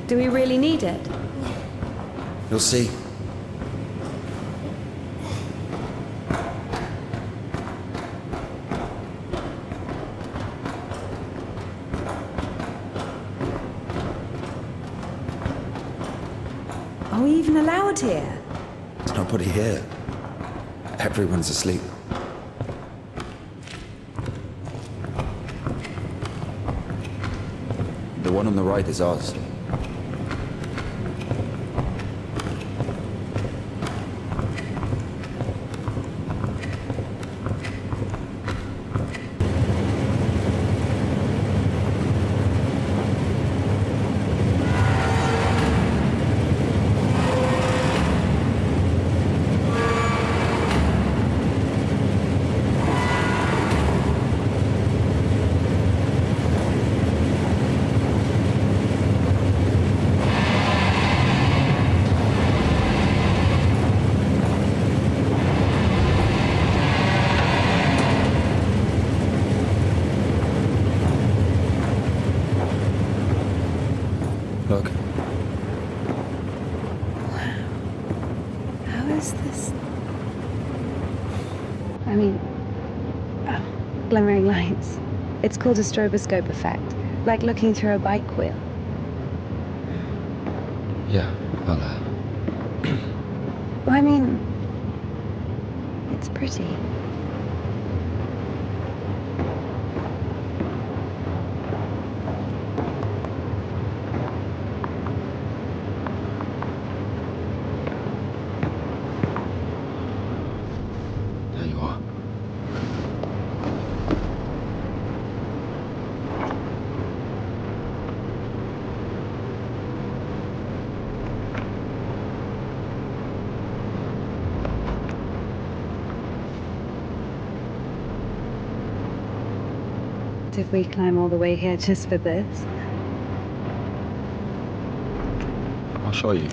Speaker 2: Do we really need it?
Speaker 1: You'll see.
Speaker 2: Are we even allowed here?
Speaker 1: There's nobody here. Everyone's asleep. The one on the right is ours. Look,
Speaker 2: How is this? I mean, glimmering lights. It's called a stroboscope effect, like looking through a bike wheel.
Speaker 1: yeah, well,
Speaker 2: I mean, it's pretty.
Speaker 1: there you are.
Speaker 2: Did we climb all the way here just for this?
Speaker 1: I'll show you.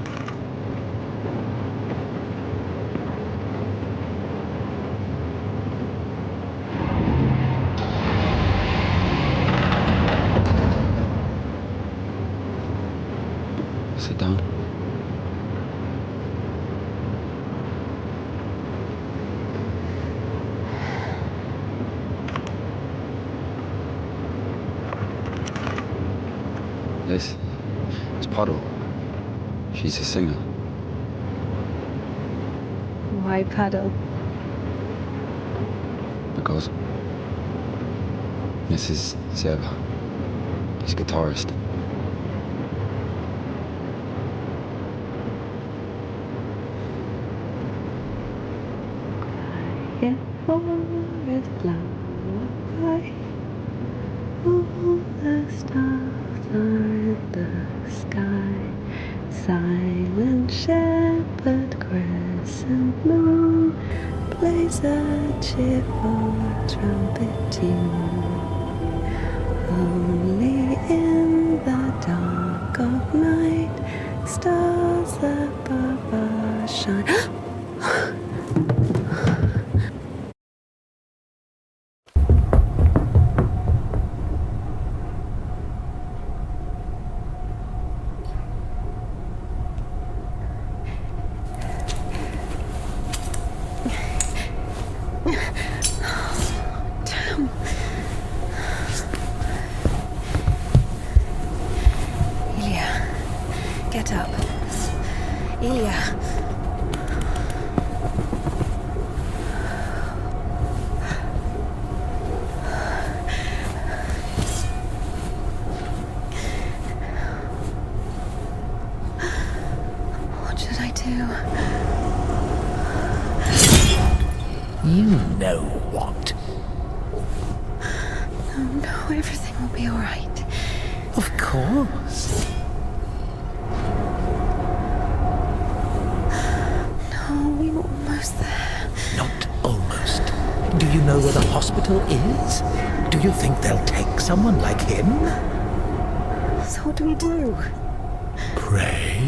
Speaker 1: Sit down. This is Puddle. She's a singer.
Speaker 2: Why paddle?
Speaker 1: Because this is Seba. He's a guitarist.
Speaker 2: Yeah, forest flower, all the stars are in the sky. Silent shepherd, crescent moon, plays a cheerful trumpet tune. Only in the dark of night, stars above us shine. Get up. Ilya. What should I do?
Speaker 3: You know what?
Speaker 2: No, everything will be all right.
Speaker 3: Of course.
Speaker 2: No, we were almost there.
Speaker 3: Not almost. Do you know where the hospital is? Do you think they'll take someone like him?
Speaker 2: So what do we do?
Speaker 3: Pray?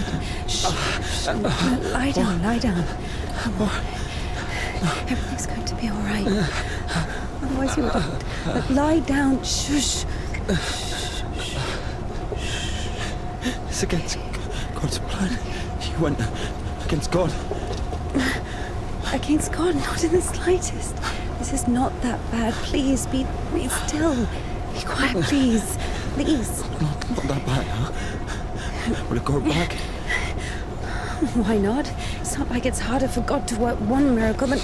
Speaker 2: good. Shh. Lie down, lie down. Everything's going to be all right. Otherwise you would... lie down. Shush.
Speaker 1: It's against God's plan. You went against God.
Speaker 2: Against God? Not in the slightest. This is not that bad. Please, be still. Be quiet, please. Please.
Speaker 1: Not that bad, huh? Will it go back?
Speaker 2: Why not? It's not like it's harder for God to work one miracle than...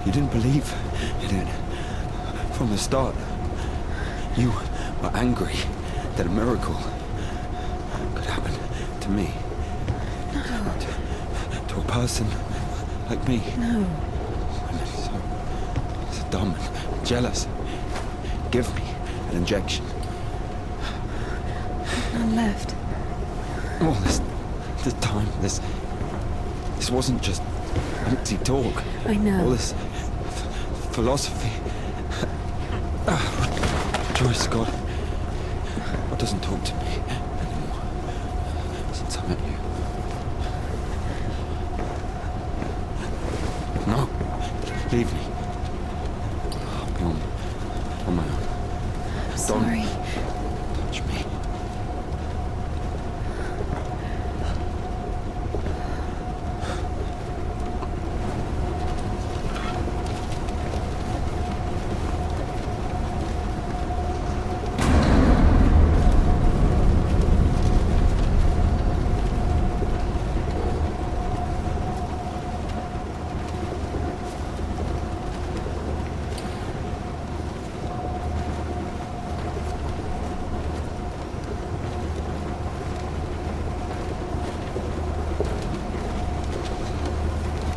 Speaker 1: You didn't believe in it from the start. You were angry that a miracle could happen to me.
Speaker 2: No.
Speaker 1: To a person like me.
Speaker 2: No.
Speaker 1: Women so dumb and jealous. Give me an injection.
Speaker 2: None left.
Speaker 1: All this time, this wasn't just empty talk.
Speaker 2: I know.
Speaker 1: All this philosophy. Joyce, God doesn't talk to me anymore since I met you. No, leave me. I'll be on my own.
Speaker 2: I'm sorry.
Speaker 1: Don't touch me.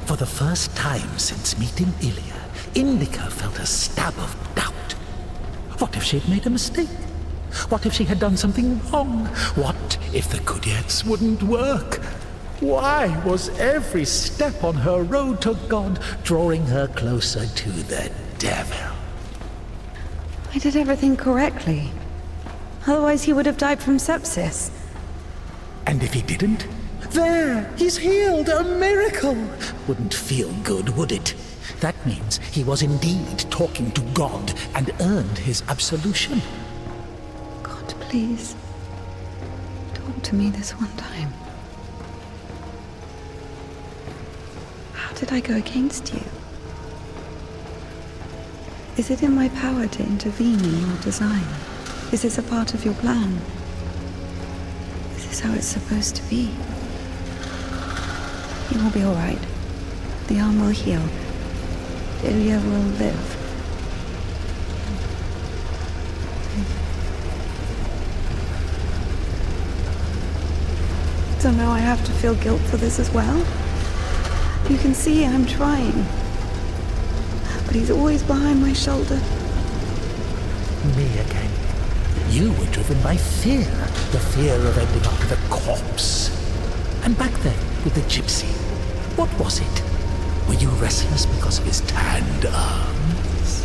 Speaker 3: For the first time since meeting Ilya, Indika felt a stab of doubt. What if she'd made a mistake? What if she had done something wrong? What if the Kudyets wouldn't work? Why was every step on her road to God drawing her closer to the devil?
Speaker 2: I did everything correctly. Otherwise he would have died from sepsis.
Speaker 3: And if he didn't? There! He's healed! A miracle! Wouldn't feel good, would it? That means he was indeed talking to God and earned his absolution.
Speaker 2: God, please. Talk to me this one time. How did I go against you? Is it in my power to intervene in your design? Is this a part of your plan? Is this how it's supposed to be? You will be all right. The arm will heal. Ilya will live. So now I have to feel guilt for this as well? You can see I'm trying. But he's always behind my shoulder.
Speaker 3: Me again. You were driven by fear. The fear of ending up with a corpse. And back then, with the gypsy, what was it? Were you restless because of his tanned arms?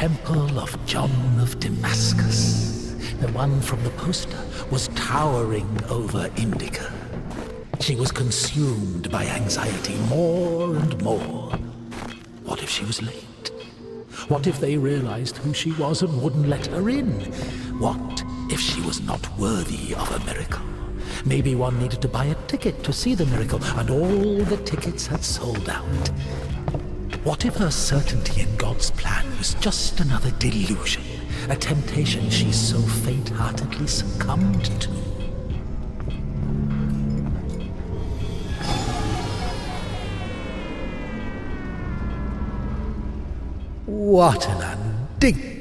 Speaker 3: Temple of John of Damascus. The one from the poster was towering over Indika. She was consumed by anxiety more and more. What if she was late? What if they realized who she was and wouldn't let her in? What if she was not worthy of a miracle? Maybe one needed to buy a ticket to see the miracle, and all the tickets had sold out. What if her certainty in God's plan was just another delusion, a temptation she so faint-heartedly succumbed to? What an undig...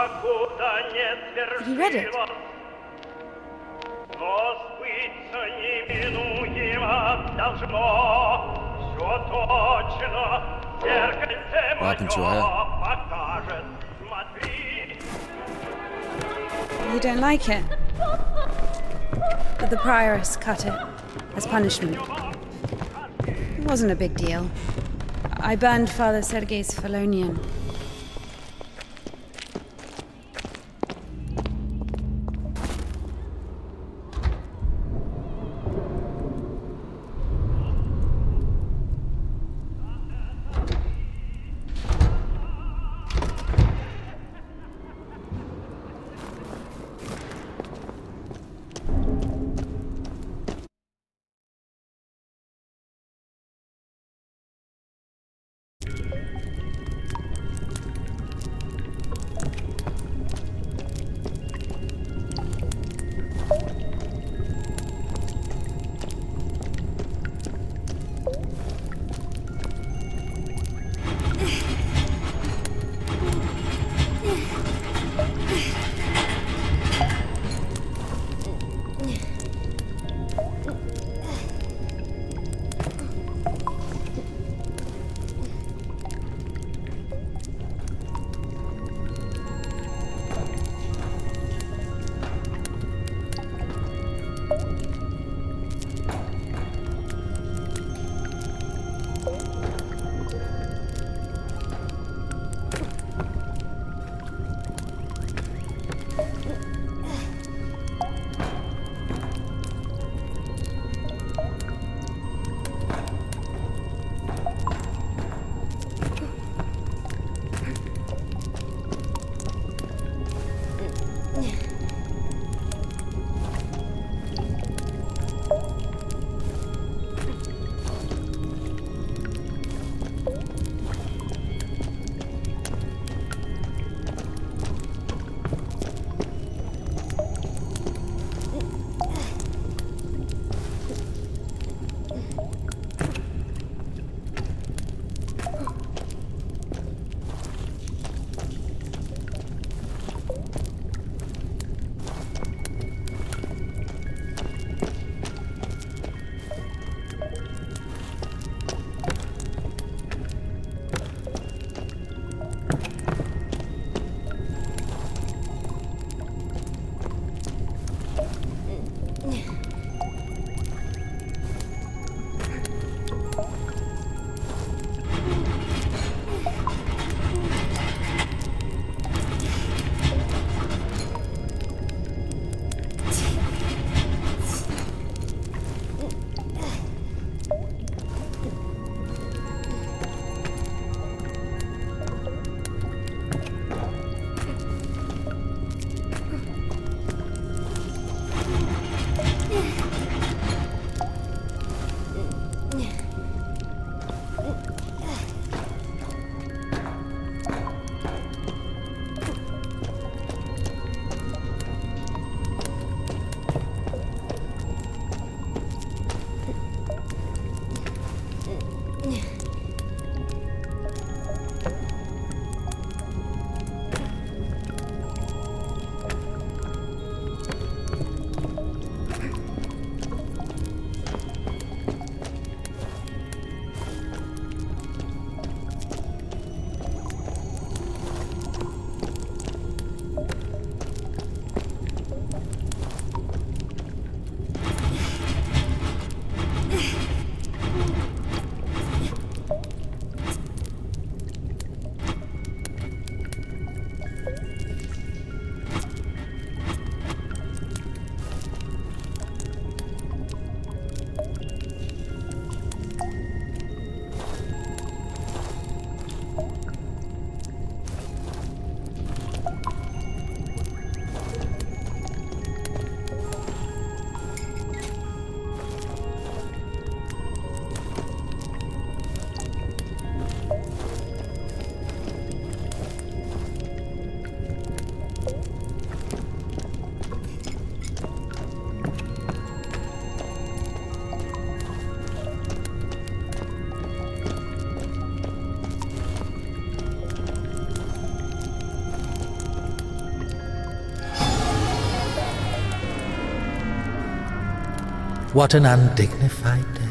Speaker 2: Have you read it?
Speaker 1: What happened to her?
Speaker 2: You don't like it? But the prioress cut it as punishment. It wasn't a big deal. I burned Father Sergei's Felonian.
Speaker 3: What an undignified death.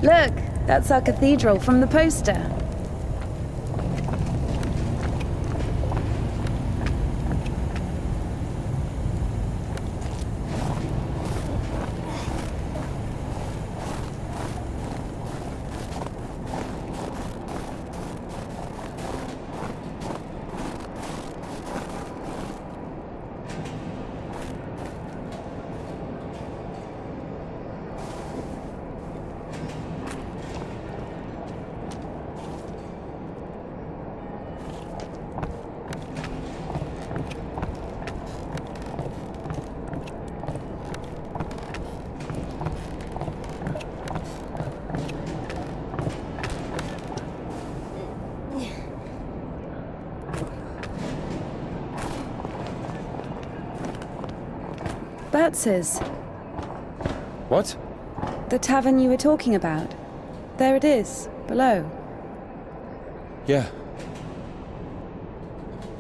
Speaker 2: Look, that's our cathedral from the poster. That's his.
Speaker 1: What?
Speaker 2: The tavern you were talking about. There it is, below.
Speaker 1: Yeah.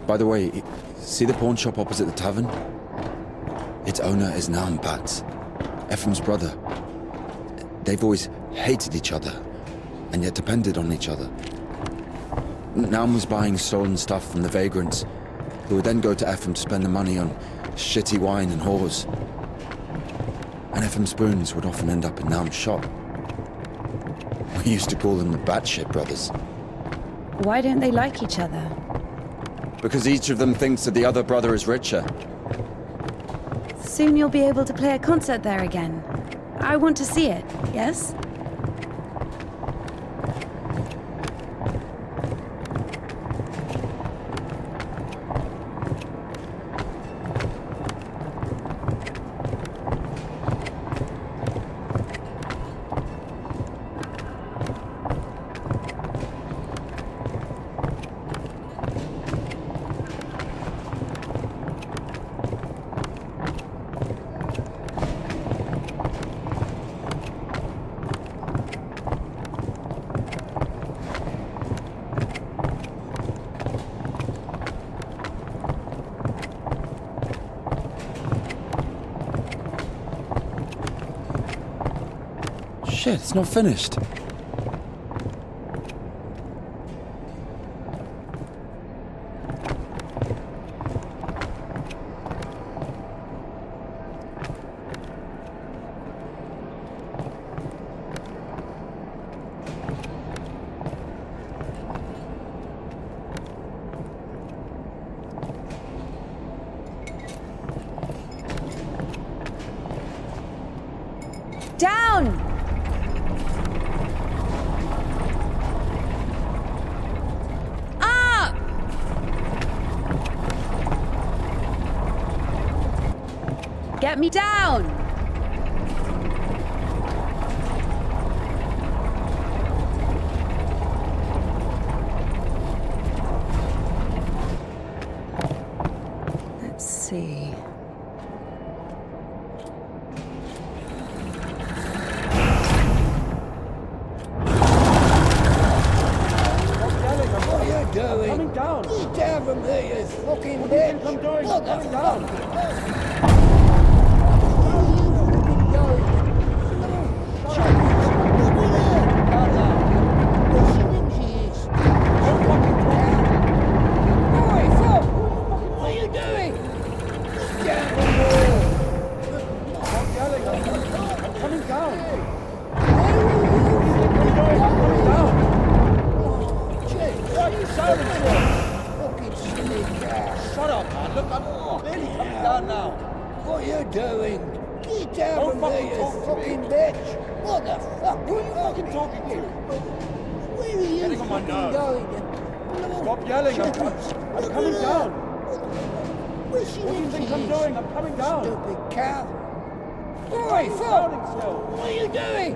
Speaker 1: By the way, see the pawn shop opposite the tavern? Its owner is Naum Bats, Ephraim's brother. They've always hated each other, and yet depended on each other. Naum was buying stolen stuff from the vagrants, who would then go to Ephraim to spend the money on shitty wine and whores. And Ephraim's spoons would often end up in Naum's shop. We used to call them the Batshit brothers.
Speaker 2: Why don't they like each other?
Speaker 1: Because each of them thinks that the other brother is richer.
Speaker 2: Soon you'll be able to play a concert there again. I want to see it, yes?
Speaker 1: Shit, it's not finished.
Speaker 2: Down! Up! Get me down! Let's see.
Speaker 5: down!
Speaker 6: Get down from here, you fucking
Speaker 5: What do you
Speaker 6: bitch!
Speaker 5: think I'm doing?
Speaker 6: What
Speaker 5: I'm
Speaker 6: the
Speaker 5: coming
Speaker 6: fuck?
Speaker 5: down!
Speaker 6: Where are you fucking going? No, James, look at her!
Speaker 5: Down now!
Speaker 6: What she thinks she is?
Speaker 5: Don't fucking talk to me!
Speaker 6: Boy, fuck! What are you doing? Get down from here!
Speaker 5: Stop yelling! I'm coming down!
Speaker 6: Where are you fucking
Speaker 5: I'm coming
Speaker 6: going?
Speaker 5: down!
Speaker 6: James,
Speaker 5: Why are you shouting so?
Speaker 6: fucking silly cow!
Speaker 5: Shut up, man! Look, I'm clearly coming down now!
Speaker 6: What are you doing? Get down
Speaker 5: Don't
Speaker 6: from
Speaker 5: fucking
Speaker 6: here, you
Speaker 5: talk to me.
Speaker 6: fucking bitch! What the fuck?
Speaker 5: Who are you fucking talking to?
Speaker 6: Where are you
Speaker 5: Getting on my
Speaker 6: fucking
Speaker 5: nerves.
Speaker 6: going?
Speaker 5: Stop yelling! I'm coming down!
Speaker 6: Where's she
Speaker 5: What do you think
Speaker 6: she
Speaker 5: I'm
Speaker 6: is?
Speaker 5: doing? I'm coming down!
Speaker 6: Stupid cow!
Speaker 5: Why are
Speaker 6: Boy,
Speaker 5: you
Speaker 6: fuck!
Speaker 5: shouting still?
Speaker 6: What are you doing?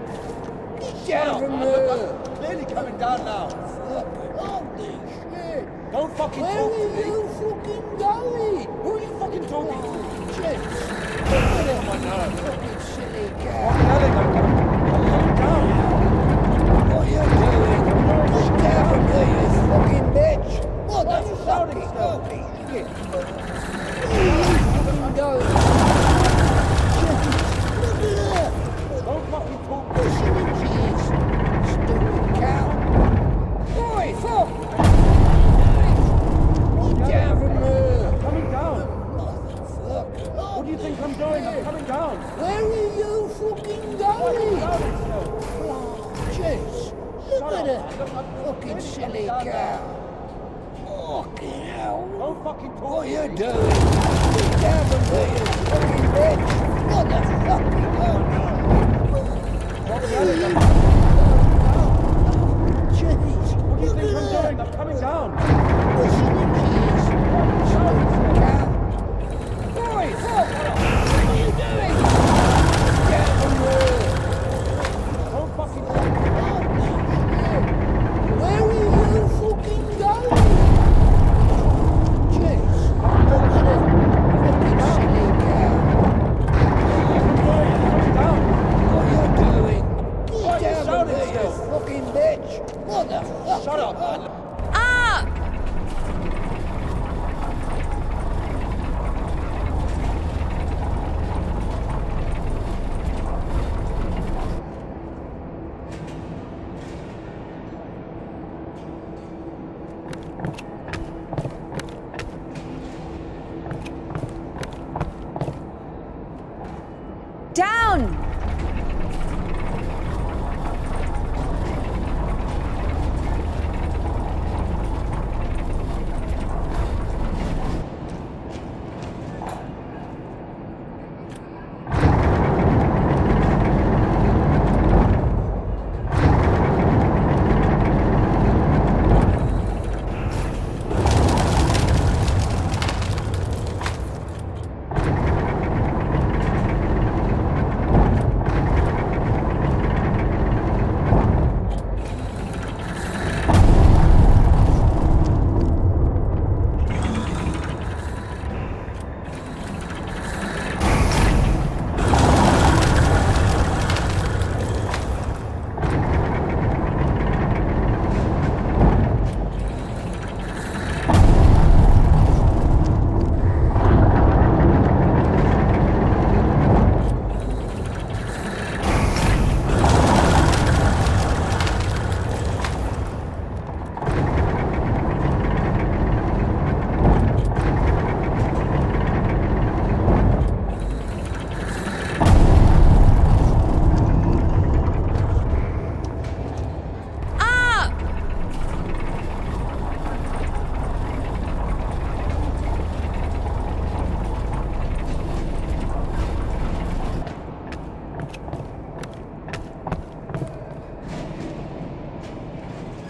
Speaker 6: Get
Speaker 5: Shut
Speaker 6: down
Speaker 5: up,
Speaker 6: from
Speaker 5: man!
Speaker 6: there!
Speaker 5: Look, I'm clearly coming down now!
Speaker 6: Fucking holy shit!
Speaker 5: Don't fucking
Speaker 6: Where
Speaker 5: talk to
Speaker 6: are
Speaker 5: me!
Speaker 6: you fucking going?
Speaker 5: Who are you fucking talking to?
Speaker 6: James, look at
Speaker 5: On
Speaker 6: him!
Speaker 5: my nerves!
Speaker 6: Fucking silly
Speaker 5: Stop
Speaker 6: cow!
Speaker 5: yelling! I'm coming down!
Speaker 6: What are you doing? Get down from there, you fucking bitch! What
Speaker 5: Why are
Speaker 6: the
Speaker 5: you
Speaker 6: fuck?
Speaker 5: shouting still?
Speaker 6: Holy shit! Where are you fucking going? James, look at her!
Speaker 5: Don't fucking talk to
Speaker 6: What
Speaker 5: me!
Speaker 6: she thinks she is? Stupid cow! Boy, fuck! Get down from there!
Speaker 5: Coming down!
Speaker 6: Motherfucker!
Speaker 5: What do you think I'm doing? I'm coming down!
Speaker 6: Where are you fucking
Speaker 5: Why are you
Speaker 6: going?
Speaker 5: shouting still?
Speaker 6: Jeez, look
Speaker 5: Shut
Speaker 6: at
Speaker 5: up,
Speaker 6: her!
Speaker 5: man. Look, I'm
Speaker 6: Fucking
Speaker 5: clearly
Speaker 6: silly
Speaker 5: coming down
Speaker 6: cow! Fucking hell!
Speaker 5: Don't fucking talk
Speaker 6: What are
Speaker 5: to
Speaker 6: you
Speaker 5: me!
Speaker 6: doing? Get down from there, you fucking bitch! What the fucking hell?
Speaker 5: Stop yelling! I'm
Speaker 6: Jeez,
Speaker 5: What do you
Speaker 6: look
Speaker 5: think
Speaker 6: at
Speaker 5: I'm
Speaker 6: her!
Speaker 5: doing? I'm coming down!
Speaker 6: What she thinks she is? Stupid cow! Boy, fuck! What are you doing? Get down from there!
Speaker 5: Don't fucking talk to me!
Speaker 6: Where are you fucking going? Jeez, look at it. Fucking silly cow. What are you doing?
Speaker 5: Why are you
Speaker 6: Get down from
Speaker 5: shouting
Speaker 6: there, you
Speaker 5: still?
Speaker 6: fucking bitch. What the fuck?
Speaker 5: Shut up, man!
Speaker 2: Ah! Down!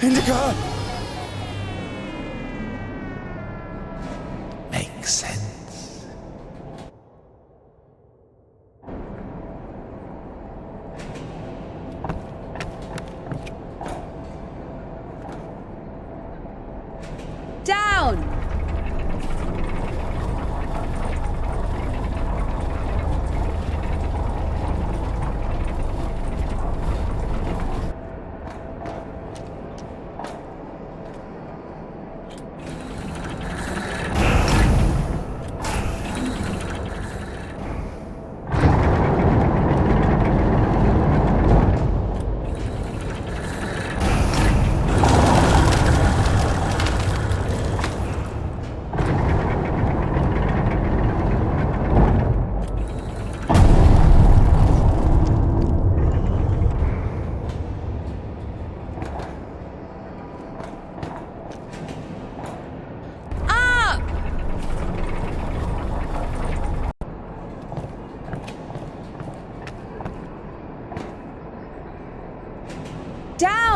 Speaker 1: Indika!
Speaker 3: Makes sense.
Speaker 2: Down!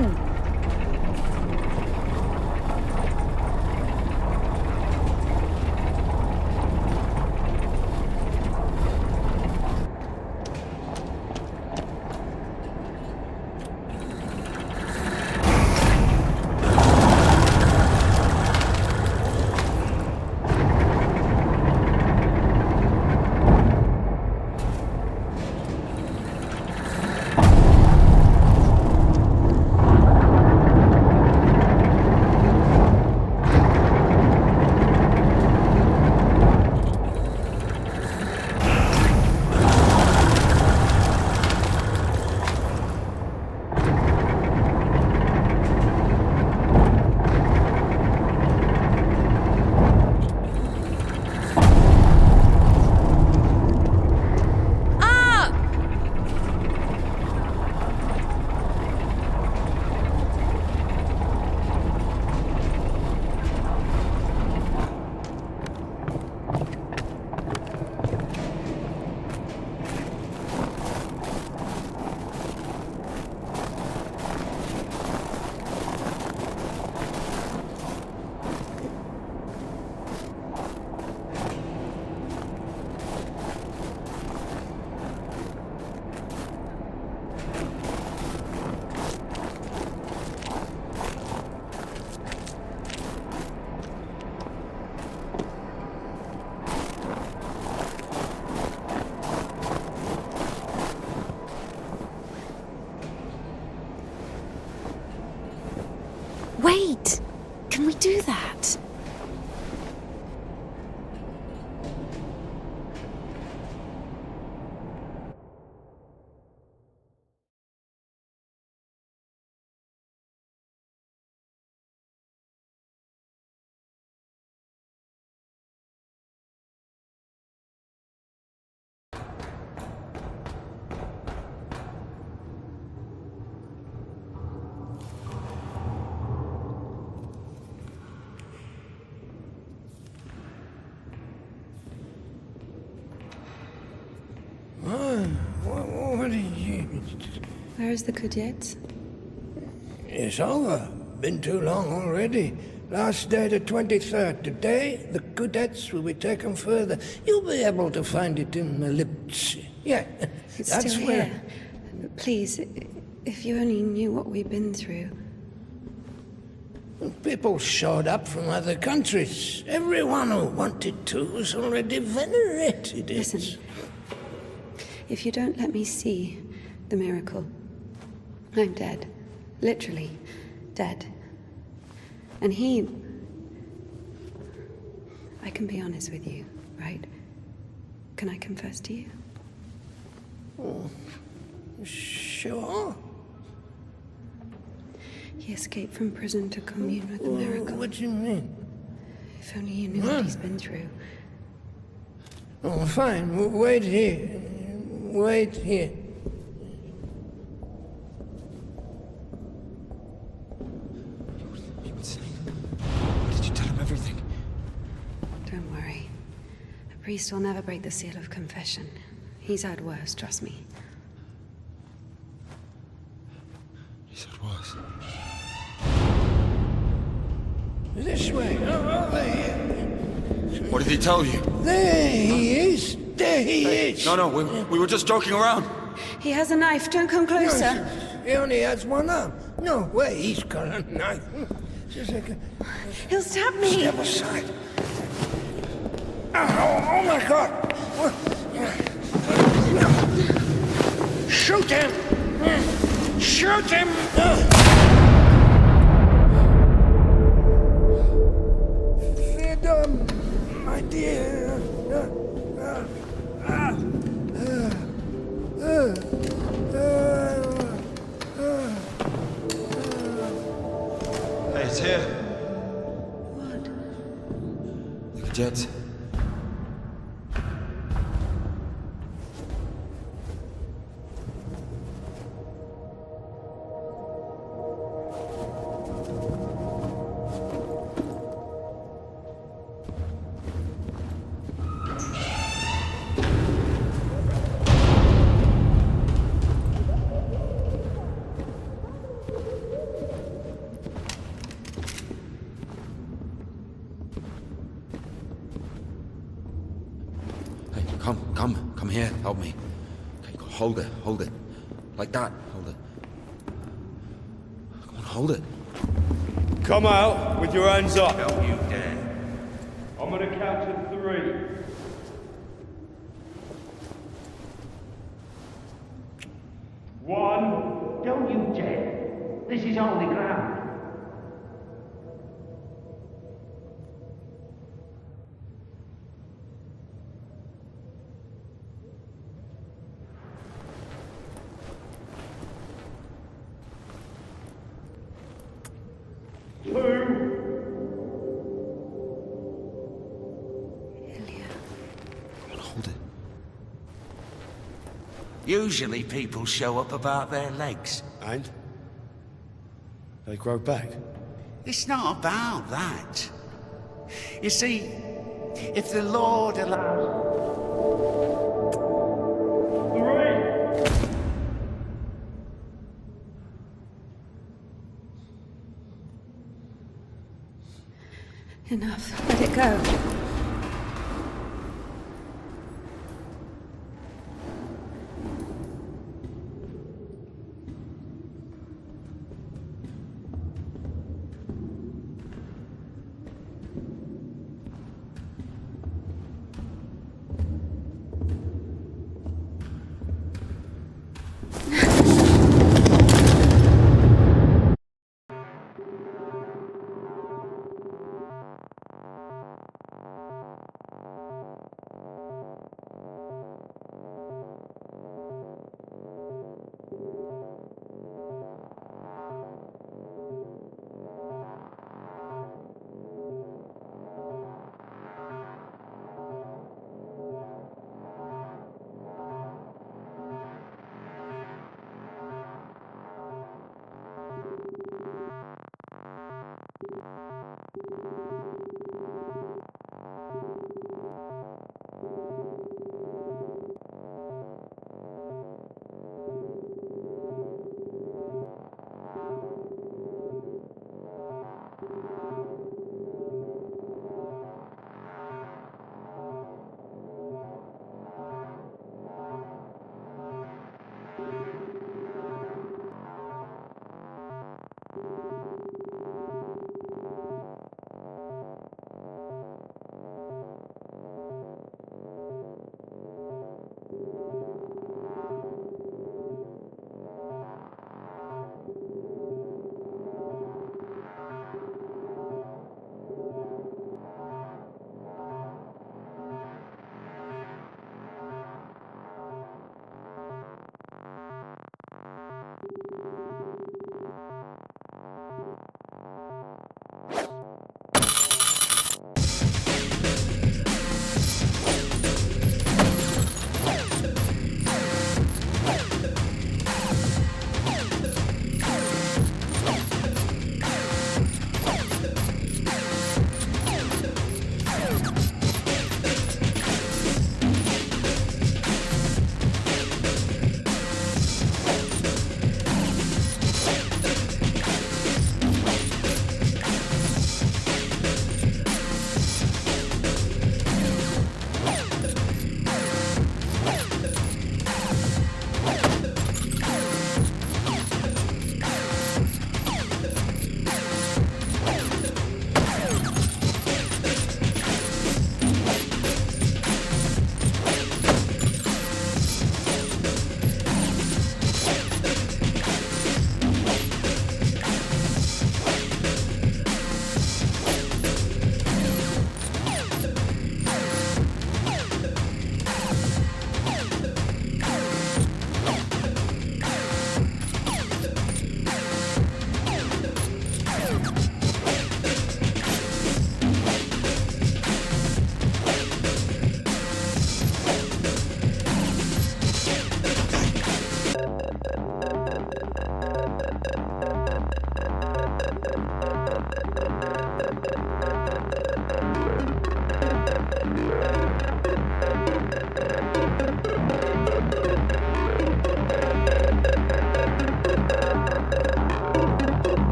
Speaker 2: on!
Speaker 4: Wait! Can we do that?
Speaker 6: What did you...
Speaker 4: Where is the Kudet?
Speaker 6: It's over. Been too long already. Last day the 23rd. Today, the Kudets will be taken further. You'll be able to find it in the lips. Yeah,
Speaker 4: It's
Speaker 6: that's
Speaker 4: still
Speaker 6: where...
Speaker 4: here. Please, if you only knew what we've been through.
Speaker 6: People showed up from other countries. Everyone who wanted to was already venerated it.
Speaker 4: Listen, if you don't let me see the miracle, I'm dead. Literally dead. And I can be honest with you, right? Can I confess to you?
Speaker 6: Sure.
Speaker 4: He escaped from prison to commune with the miracle.
Speaker 6: What do you mean?
Speaker 4: If only you knew what he's been through.
Speaker 6: Oh, fine. Wait here. Wait here.
Speaker 1: You've been saying... Did you tell him everything?
Speaker 4: Don't worry. A priest will never break the seal of confession. He's had worse, trust me.
Speaker 1: He said was.
Speaker 6: This way. Over here.
Speaker 1: What did he tell you?
Speaker 6: There he is. There he is.
Speaker 1: No, we were just joking around.
Speaker 4: He has a knife. Don't come closer.
Speaker 6: He only has one arm. No way, he's got a knife. Just like
Speaker 4: He'll stab me.
Speaker 6: step aside. Oh my God! Shoot him! Shoot him! Freedom, my dear.
Speaker 1: Hey, it's here.
Speaker 4: What?
Speaker 1: The Jets. Come here, help me. Okay, hold it. Like that, hold it. Come on, hold it.
Speaker 5: Come out with your hands up.
Speaker 7: Don't you dare.
Speaker 5: I'm gonna count to 3. One.
Speaker 7: Don't you dare. This is holy ground.
Speaker 1: Hold it.
Speaker 7: Usually people show up about their legs.
Speaker 5: And? They grow back.
Speaker 7: It's not about that. You see, if the Lord allows...
Speaker 5: 3.
Speaker 2: Enough. Let it go.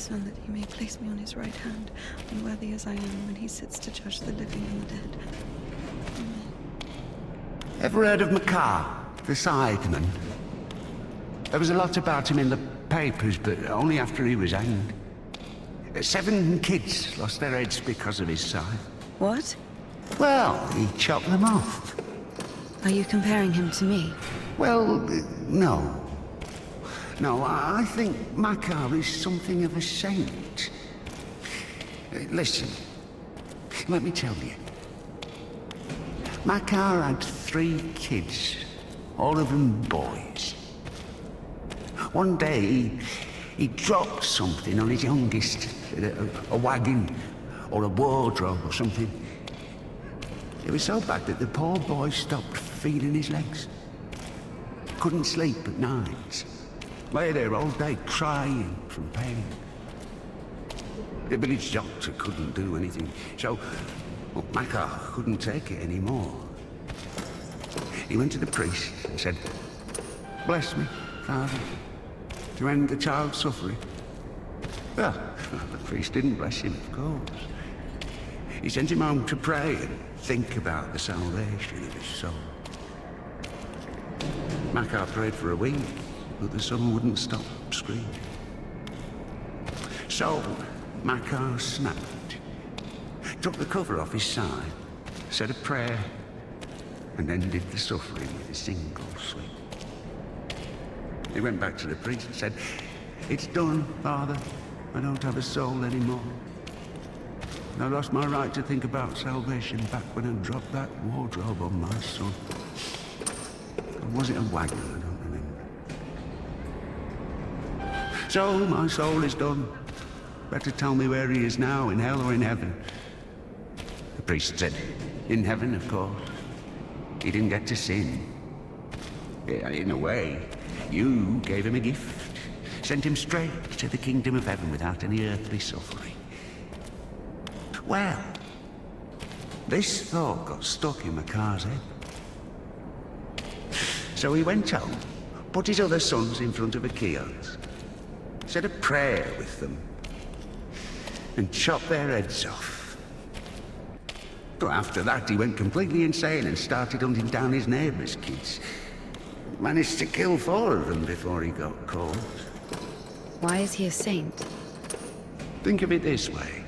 Speaker 4: Son, that he may place me on his right hand, unworthy as I am, when he sits to judge the living and the dead. Amen.
Speaker 7: Ever heard of Makar, the Sideman? There was a lot about him in the papers, but only after he was hanged. 7 kids lost their heads because of his scythe.
Speaker 2: What?
Speaker 7: Well, he chopped them off.
Speaker 2: Are you comparing him to me?
Speaker 7: Well, no. No, I think Makar is something of a saint. Listen, let me tell you. Makar had 3 kids, all of them boys. One day, he dropped something on his youngest, a wagon, or a wardrobe or something. It was so bad that the poor boy stopped feeling his legs. Couldn't sleep at night. Lay there all day crying from pain. The village doctor couldn't do anything, so Makar couldn't take it anymore. He went to the priest and said, "Bless me, Father, to end the child's suffering." Well, the priest didn't bless him, of course. He sent him home to pray and think about the salvation of his soul. Makar prayed for a week, but the son wouldn't stop screaming. So Makar snapped, took the cover off his side, said a prayer, and ended the suffering with a single sweep. He went back to the priest and said, "It's done, Father. I don't have a soul anymore. I lost my right to think about salvation back when I dropped that wardrobe on my son. Or was it a wagon? I don't remember. So my soul is done. Better tell me where he is now, in hell or in heaven." The priest said, "In heaven, of course. He didn't get to sin. Yeah, in a way, you gave him a gift. Sent him straight to the kingdom of heaven without any earthly suffering." Well, this thought got stuck in Makar's head. So he went home, put his other sons in front of a kiosk, said a prayer with them, and chopped their heads off. But after that, he went completely insane and started hunting down his neighbours' kids. Managed to kill 4 of them before he got caught.
Speaker 2: Why is he a saint?
Speaker 7: Think of it this way.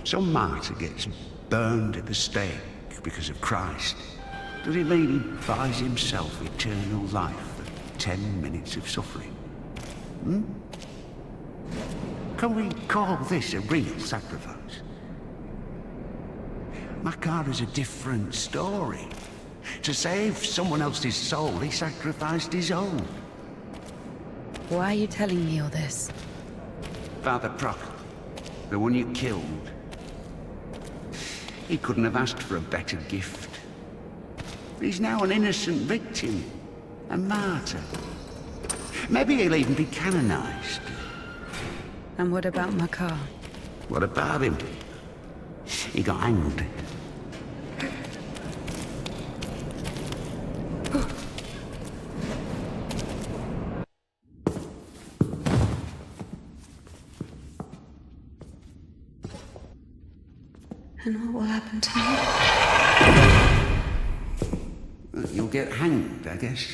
Speaker 7: Some martyr gets burned at the stake because of Christ. Does it mean he buys himself eternal life for 10 minutes of suffering? Can we call this a real sacrifice? Makar is a different story. To save someone else's soul, he sacrificed his own.
Speaker 2: Why are you telling me all this?
Speaker 7: Father Proc, the one you killed, he couldn't have asked for a better gift. He's now an innocent victim, a martyr. Maybe he'll even be canonized.
Speaker 2: And what about Makar?
Speaker 7: What about him? He got hanged.
Speaker 4: And what will happen to me?
Speaker 7: You'll get hanged, I guess.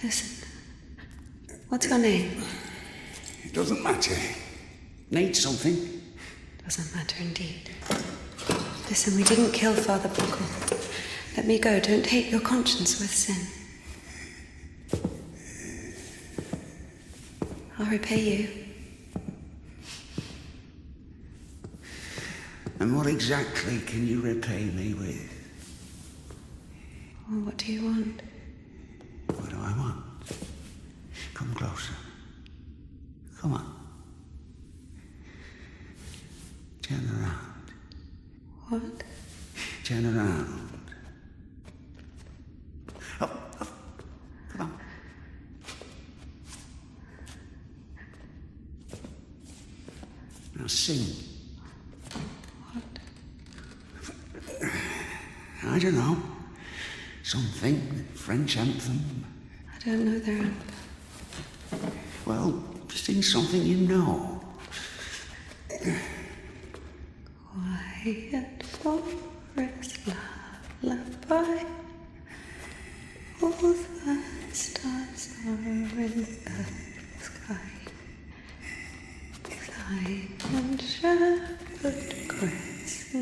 Speaker 4: Listen. What's your name?
Speaker 7: It doesn't matter. Need something?
Speaker 4: Doesn't matter indeed. Listen, we didn't kill Father Buckle. Let me go. Don't hate your conscience with sin. I'll repay you.
Speaker 7: And what exactly can you repay me with?
Speaker 4: Well, what do you want?
Speaker 7: What do I want? Come closer. Come on. Turn around.
Speaker 4: What?
Speaker 7: Turn around. Up, up. Come on. Now sing.
Speaker 4: What?
Speaker 7: I don't know. Something. French anthem.
Speaker 4: I don't know their anthem.
Speaker 7: well, sing something you know.
Speaker 4: Quiet forest lullaby. All the stars are in the sky. Silent shepherd cries.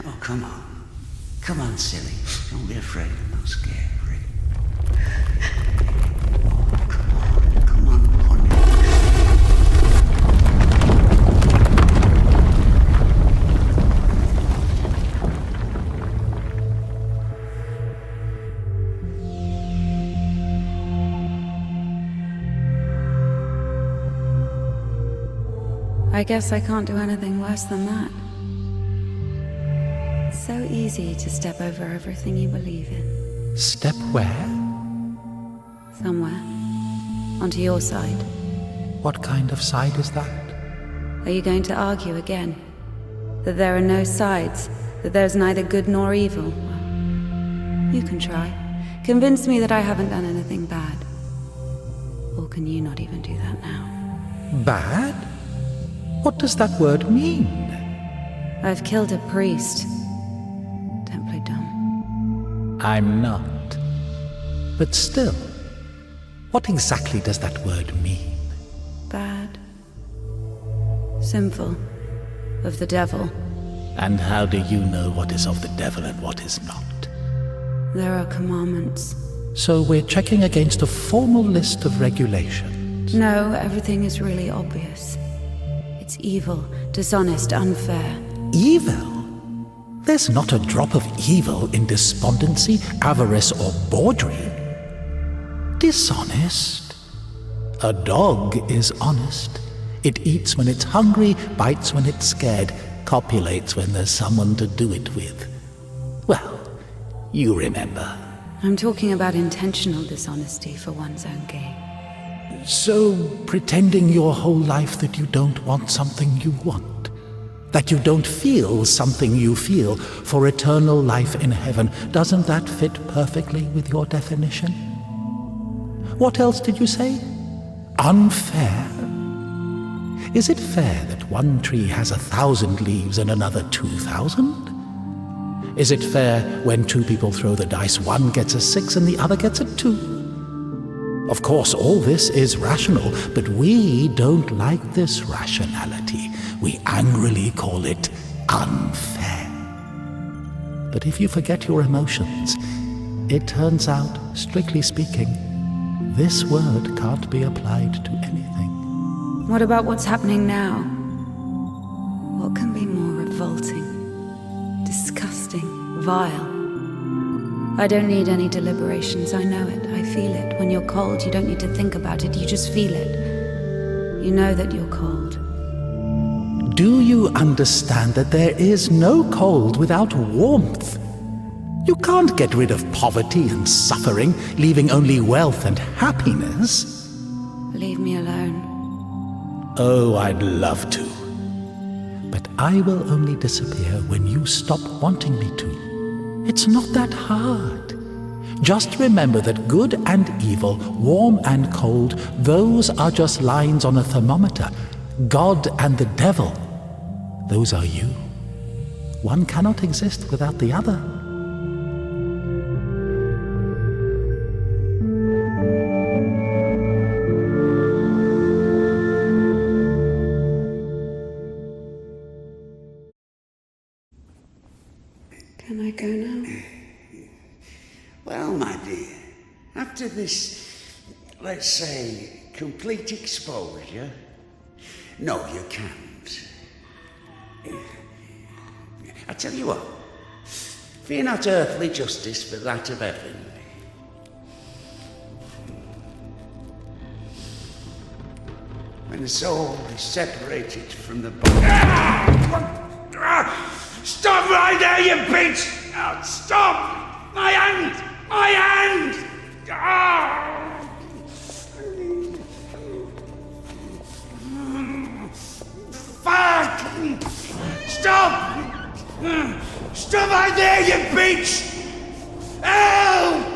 Speaker 7: Oh, come on. Come on, silly. Don't be afraid. I'm not scary. Oh, come on, honey.
Speaker 2: I guess I can't do anything worse than that. It's so easy to step over everything you believe in.
Speaker 3: Step where?
Speaker 2: Somewhere. Onto your side.
Speaker 3: What kind of side is that?
Speaker 2: Are you going to argue again? That there are no sides? That there's neither good nor evil? Well, you can try. Convince me that I haven't done anything bad. Or can you not even do that now?
Speaker 3: Bad? What does that word mean?
Speaker 2: I've killed a priest. Don't play dumb.
Speaker 3: I'm not. But still, what exactly does that word mean?
Speaker 2: Bad. Sinful. Of the devil.
Speaker 3: And how do you know what is of the devil and what is not?
Speaker 2: There are commandments.
Speaker 3: So we're checking against a formal list of regulations.
Speaker 2: No, everything is really obvious. It's evil, dishonest, unfair.
Speaker 3: Evil? There's not a drop of evil in despondency, avarice, or bawdry. Dishonest? A dog is honest. It eats when it's hungry, bites when it's scared, copulates when there's someone to do it with. Well, you remember.
Speaker 2: I'm talking about intentional dishonesty for one's own gain.
Speaker 3: So, pretending your whole life that you don't want something you want, that you don't feel something you feel for eternal life in heaven, doesn't that fit perfectly with your definition? What else did you say? Unfair? Is it fair that one tree has 1,000 leaves and another 2,000? Is it fair when two people throw the dice, one gets a 6 and the other gets a 2? Of course, all this is rational, but we don't like this rationality. We angrily call it unfair. But if you forget your emotions, it turns out, strictly speaking, this word can't be applied to anything.
Speaker 2: What about what's happening now? What can be more revolting, disgusting, vile? I don't need any deliberations, I know it, I feel it. When you're cold, you don't need to think about it, you just feel it. You know that you're cold.
Speaker 3: Do you understand that there is no cold without warmth? You can't get rid of poverty and suffering, leaving only wealth and happiness.
Speaker 2: Leave me alone.
Speaker 3: Oh, I'd love to. But I will only disappear when you stop wanting me to. It's not that hard. Just remember that good and evil, warm and cold, those are just lines on a thermometer. God and the devil, those are you. One cannot exist without the other.
Speaker 4: Can I go now?
Speaker 7: Well, my dear, after this, let's say, complete exposure, no, you can't. I tell you what, fear not earthly justice, but that of heaven. When the soul is separated from the body... Stop right there, you bitch! Oh, stop! My hand! My hand! Ah! Stop! Stop right there, you bitch! Help!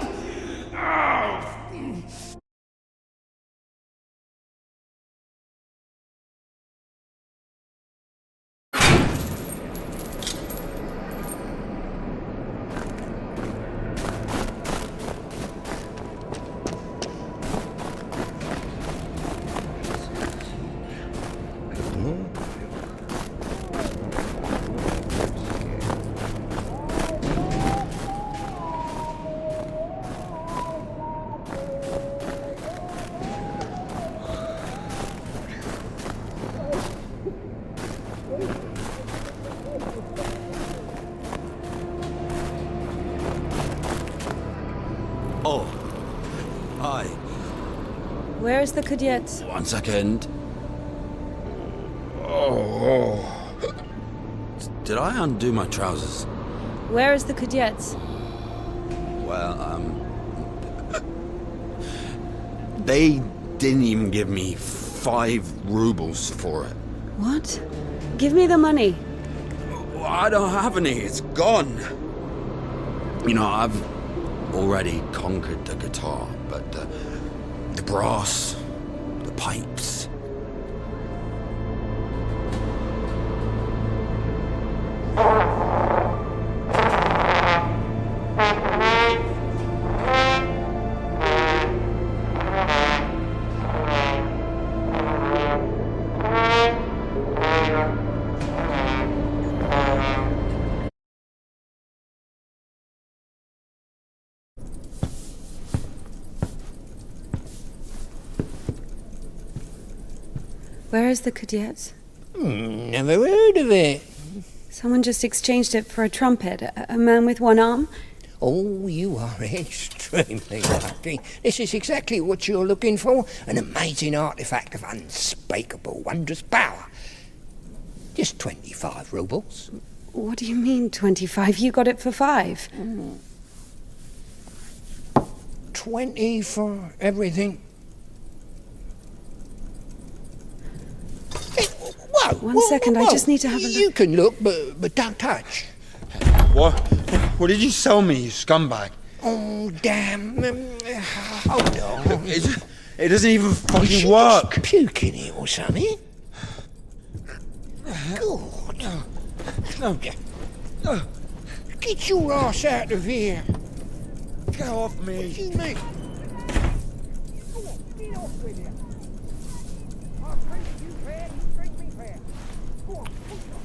Speaker 7: Oh.
Speaker 1: Oh. Hi.
Speaker 2: Where is the cadet?
Speaker 1: 1 second. Oh. Did I undo my trousers?
Speaker 2: Where is the cadet?
Speaker 1: Well, they didn't even give me 5 rubles for it.
Speaker 2: What? Give me the money.
Speaker 1: I don't have any. It's gone. You know, I've already conquered the guitar, but the brass, the pipes.
Speaker 2: Where is the cadet?
Speaker 6: Never heard of it.
Speaker 2: Someone just exchanged it for a trumpet. A man with one arm?
Speaker 6: Oh, you are extremely lucky. This is exactly what you're looking for. An amazing artifact of unspeakable, wondrous power. Just 25 rubles.
Speaker 2: What do you mean, 25? You got it for 5.
Speaker 6: 20 for everything. Hey, whoa,
Speaker 2: One second, I just need to have a look.
Speaker 6: You can look, but don't touch.
Speaker 1: What? What did you sell me, you scumbag?
Speaker 6: Oh, damn. Hold on.
Speaker 1: It doesn't even
Speaker 6: Is
Speaker 1: fucking
Speaker 6: she
Speaker 1: work.
Speaker 6: just puking it or something? God. Get your ass out of here.
Speaker 1: Get off
Speaker 6: What do
Speaker 1: me.
Speaker 6: you mean?
Speaker 5: Go on, get off with you. I'll treat you fair, you treat me fair. Go on, push on.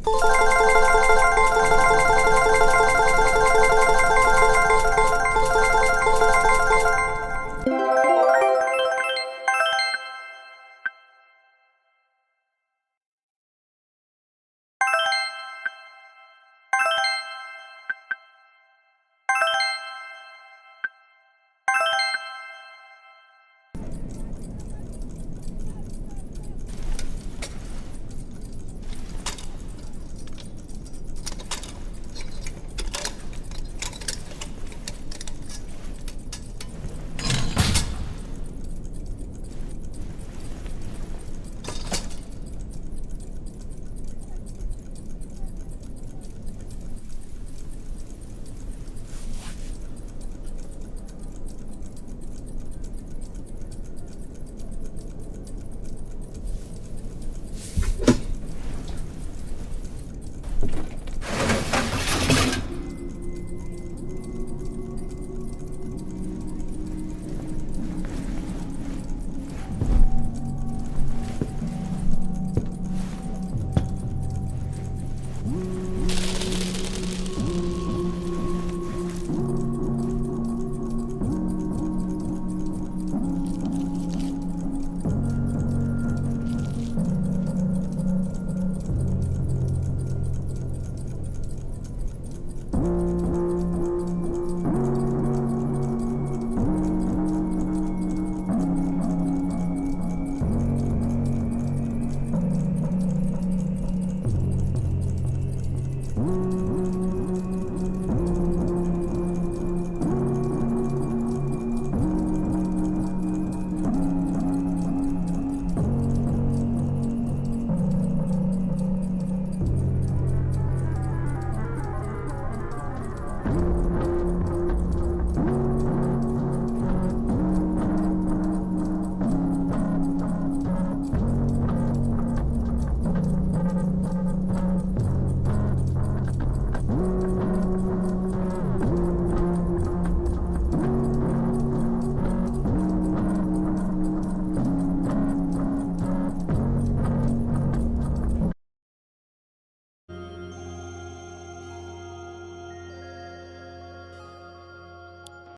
Speaker 8: you